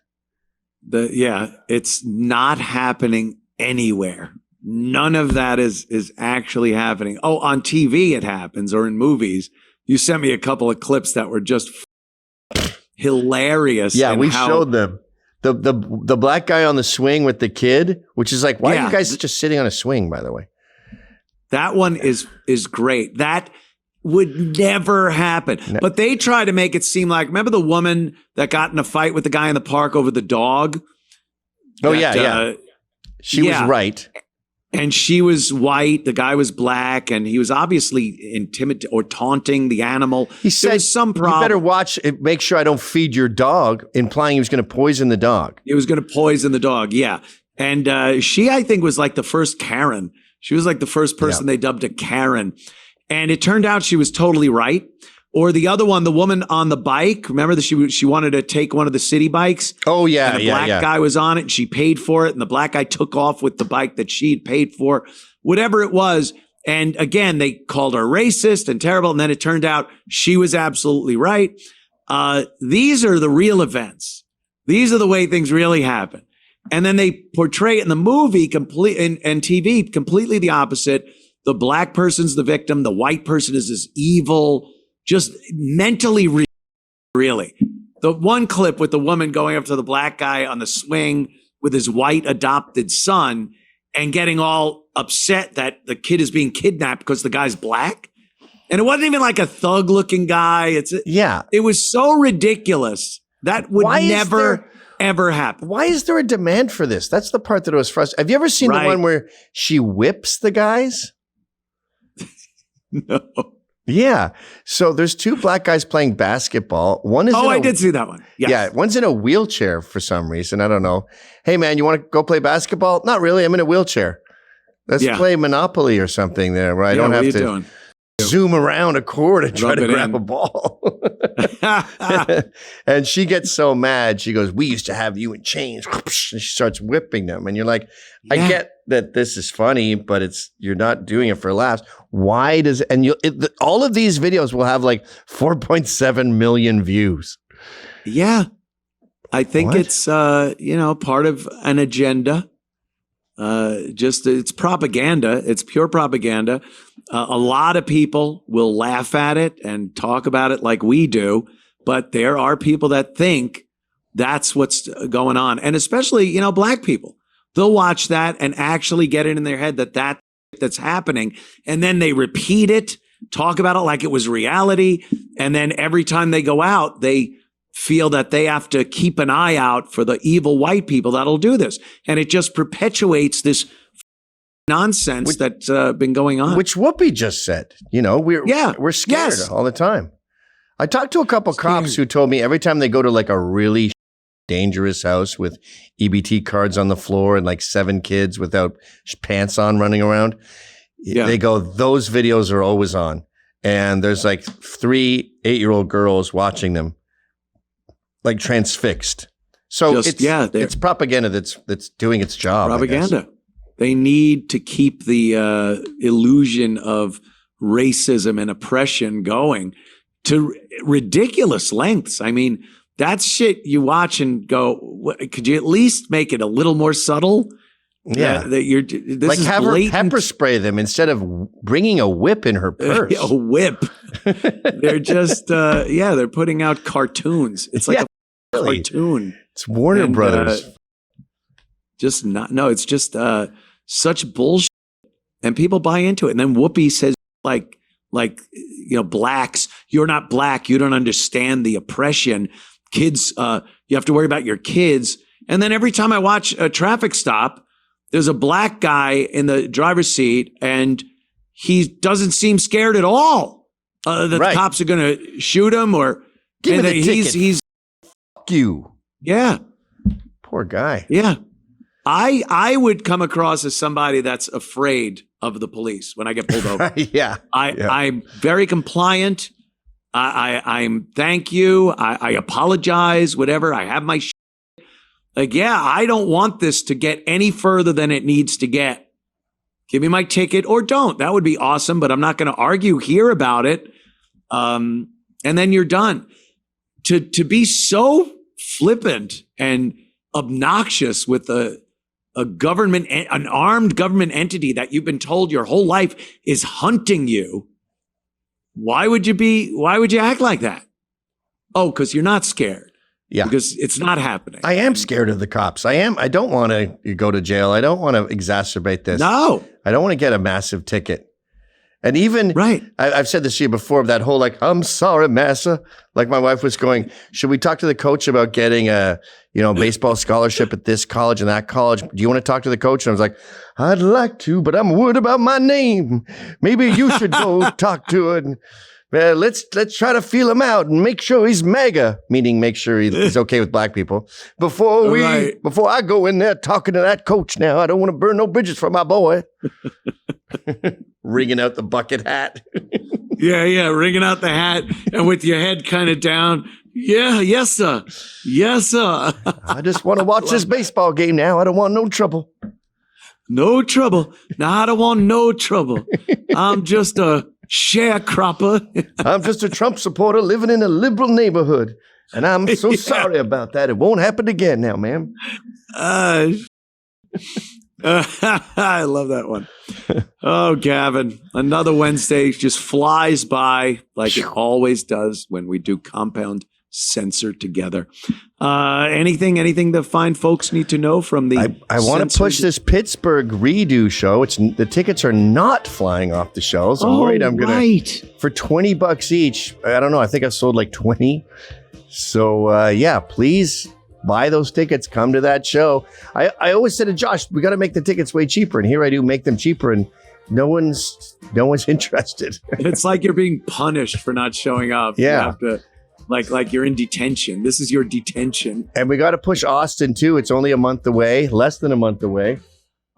It's not happening anywhere. None of that is actually happening. Oh, on TV it happens or in movies. You sent me a couple of clips that were just hilarious. Yeah, we showed them. The black guy on the swing with the kid, which is like, why are you guys just sitting on a swing, by the way? That one is great. That would never happen. No. But they try to make it seem like, remember the woman that got in a fight with the guy in the park over the dog? She was right. And she was white, the guy was black, and he was obviously intimidating or taunting the animal. He said, some problem. You better watch it, make sure I don't feed your dog, implying he was going to poison the dog. He was going to poison the dog, yeah. And she, I think, was like the first Karen. She was like the first person they dubbed a Karen. And it turned out she was totally right. Or the other one, the woman on the bike. Remember that she wanted to take one of the city bikes? Oh, yeah. And the black guy was on it and she paid for it. And the black guy took off with the bike that she'd paid for, whatever it was. And again, they called her racist and terrible. And then it turned out she was absolutely right. These are the real events. These are the way things really happen. And then they portray it in the movie and TV completely the opposite. The black person's the victim. The white person is this evil, just mentally, really. The one clip with the woman going up to the black guy on the swing with his white adopted son and getting all upset that the kid is being kidnapped because the guy's black. And it wasn't even like a thug looking guy. It was so ridiculous. That would never, ever happen. Why is there a demand for this? That's the part that was frustrating. Have you ever seen the one where she whips the guys? No. Yeah. So there's two black guys playing basketball. One is I did see that one. Yes. Yeah. One's in a wheelchair for some reason. I don't know. Hey, man, you want to go play basketball? Not really. I'm in a wheelchair. Let's play Monopoly or something there where I don't have to zoom around a court and try to grab a ball. And she gets so mad. She goes, we used to have you in chains. And she starts whipping them. And you're like, I get that this is funny, but you're not doing it for laughs. Why does all of these videos will have like 4.7 million views? Yeah. I think it's part of an agenda. It's propaganda. It's pure propaganda. A lot of people will laugh at it and talk about it like we do, but there are people that think that's what's going on. And especially, black people, they'll watch that and actually get it in their head that's happening. And then they repeat it, talk about it like it was reality. And then every time they go out, they feel that they have to keep an eye out for the evil white people that'll do this. And it just perpetuates this nonsense that's been going on. Which Whoopi just said. We're scared all the time. I talked to a couple cops who told me every time they go to like a really dangerous house with EBT cards on the floor and like 7 kids without pants on running around, they go, those videos are always on. And there's like 3 8-year-old girls watching them, like transfixed. So it's propaganda that's doing its job. Propaganda. They need to keep the illusion of racism and oppression going to ridiculous lengths. I mean, that's shit you watch and go, could you at least make it a little more subtle? Yeah. This like is have blatant. her pepper spray them instead of bringing a whip in her purse. A whip. They're just, they're putting out cartoons. It's like a cartoon. It's Warner Brothers. It's just such bullshit. And people buy into it. And then Whoopi says, blacks, you're not black. You don't understand the oppression. Kids, you have to worry about your kids. And then every time I watch a traffic stop, there's a black guy in the driver's seat and he doesn't seem scared at all that the cops are going to shoot him or give me the ticket. He's fuck you. Yeah. Poor guy. Yeah. I would come across as somebody that's afraid of the police when I get pulled over. I'm very compliant. I'm thank you. I apologize, whatever. I have my I don't want this to get any further than it needs to get. Give me my ticket or don't. That would be awesome, but I'm not going to argue here about it. And then you're done. To be so flippant and obnoxious with an armed government entity that you've been told your whole life is hunting you. Why would you act like that? Oh, because you're not scared. Yeah. Because it's not happening. I am scared of the cops. I don't want to go to jail. I don't want to exacerbate this. No. I don't want to get a massive ticket. And even, I've said this to you before, that whole I'm sorry, massa. Like my wife was going, should we talk to the coach about getting a, baseball scholarship at this college and that college? Do you want to talk to the coach? And I was like, I'd like to, but I'm worried about my name. Maybe you should go talk to it. Let's try to feel him out and make sure he's MAGA, meaning make sure he's okay with black people. Before I go in there talking to that coach now, I don't want to burn no bridges for my boy. Wringing out the bucket hat. Yeah, wringing out the hat and with your head kind of down. Yeah, yes, sir. Yes, sir. I just want to watch this baseball game now. I don't want no trouble. No trouble. No, I don't want no trouble. I'm just a sharecropper. I'm just a Trump supporter living in a liberal neighborhood. And I'm so sorry about that. It won't happen again now, ma'am. I love that one. Oh, Gavin, another Wednesday just flies by like it always does when we do Compound Censored together. Anything the fine folks need to know from the I want to push this Pittsburgh redo show. The tickets are not flying off the shelves. I'm worried I'm going to, for $20 each. I don't know. I think I sold like 20. So please buy those tickets. Come to that show. I always said to Josh, we got to make the tickets way cheaper. And here I do make them cheaper and no one's interested. It's like you're being punished for not showing up. Yeah. You have to, like you're in detention. This is your detention. And we got to push Austin too. It's only a month away, less than a month away.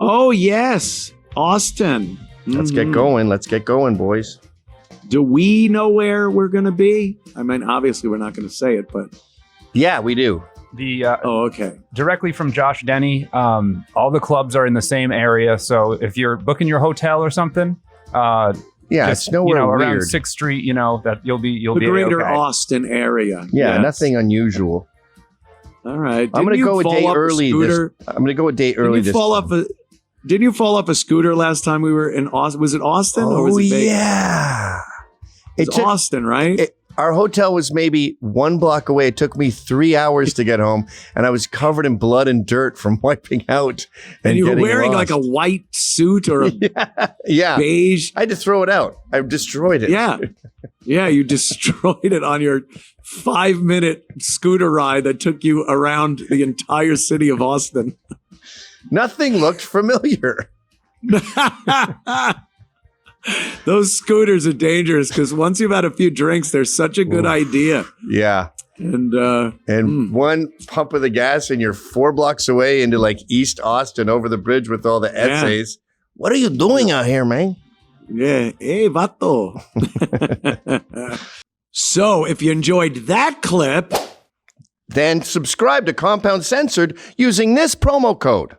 Oh, yes. Austin. Let's get going. Let's get going, boys. Do we know where we're going to be? I mean, obviously we're not going to say it, but. Yeah, we do. Okay. Directly from Josh Denny. All the clubs are in the same area. So if you're booking your hotel or something, it's nowhere around weird. 6th Street, that you'll be the greater Austin area. Yeah, nothing unusual. All right. I'm going to go a day early. Didn't you fall off a scooter last time we were in Austin? Was it Austin or was it Vegas? Yeah. It's Austin, right? Our hotel was maybe 1 block away. It took me 3 hours to get home, and I was covered in blood and dirt from wiping out. And you were wearing like a white suit or a beige. I had to throw it out. I destroyed it. Yeah. Yeah, you destroyed it on your 5-minute scooter ride that took you around the entire city of Austin. Nothing looked familiar. Those scooters are dangerous because once you've had a few drinks, they're such a good idea. Yeah. And one pump of the gas and you're 4 blocks away into like East Austin over the bridge with all the essays. What are you doing out here, man? Yeah. Hey, vato. So if you enjoyed that clip, then subscribe to Compound Censored using this promo code.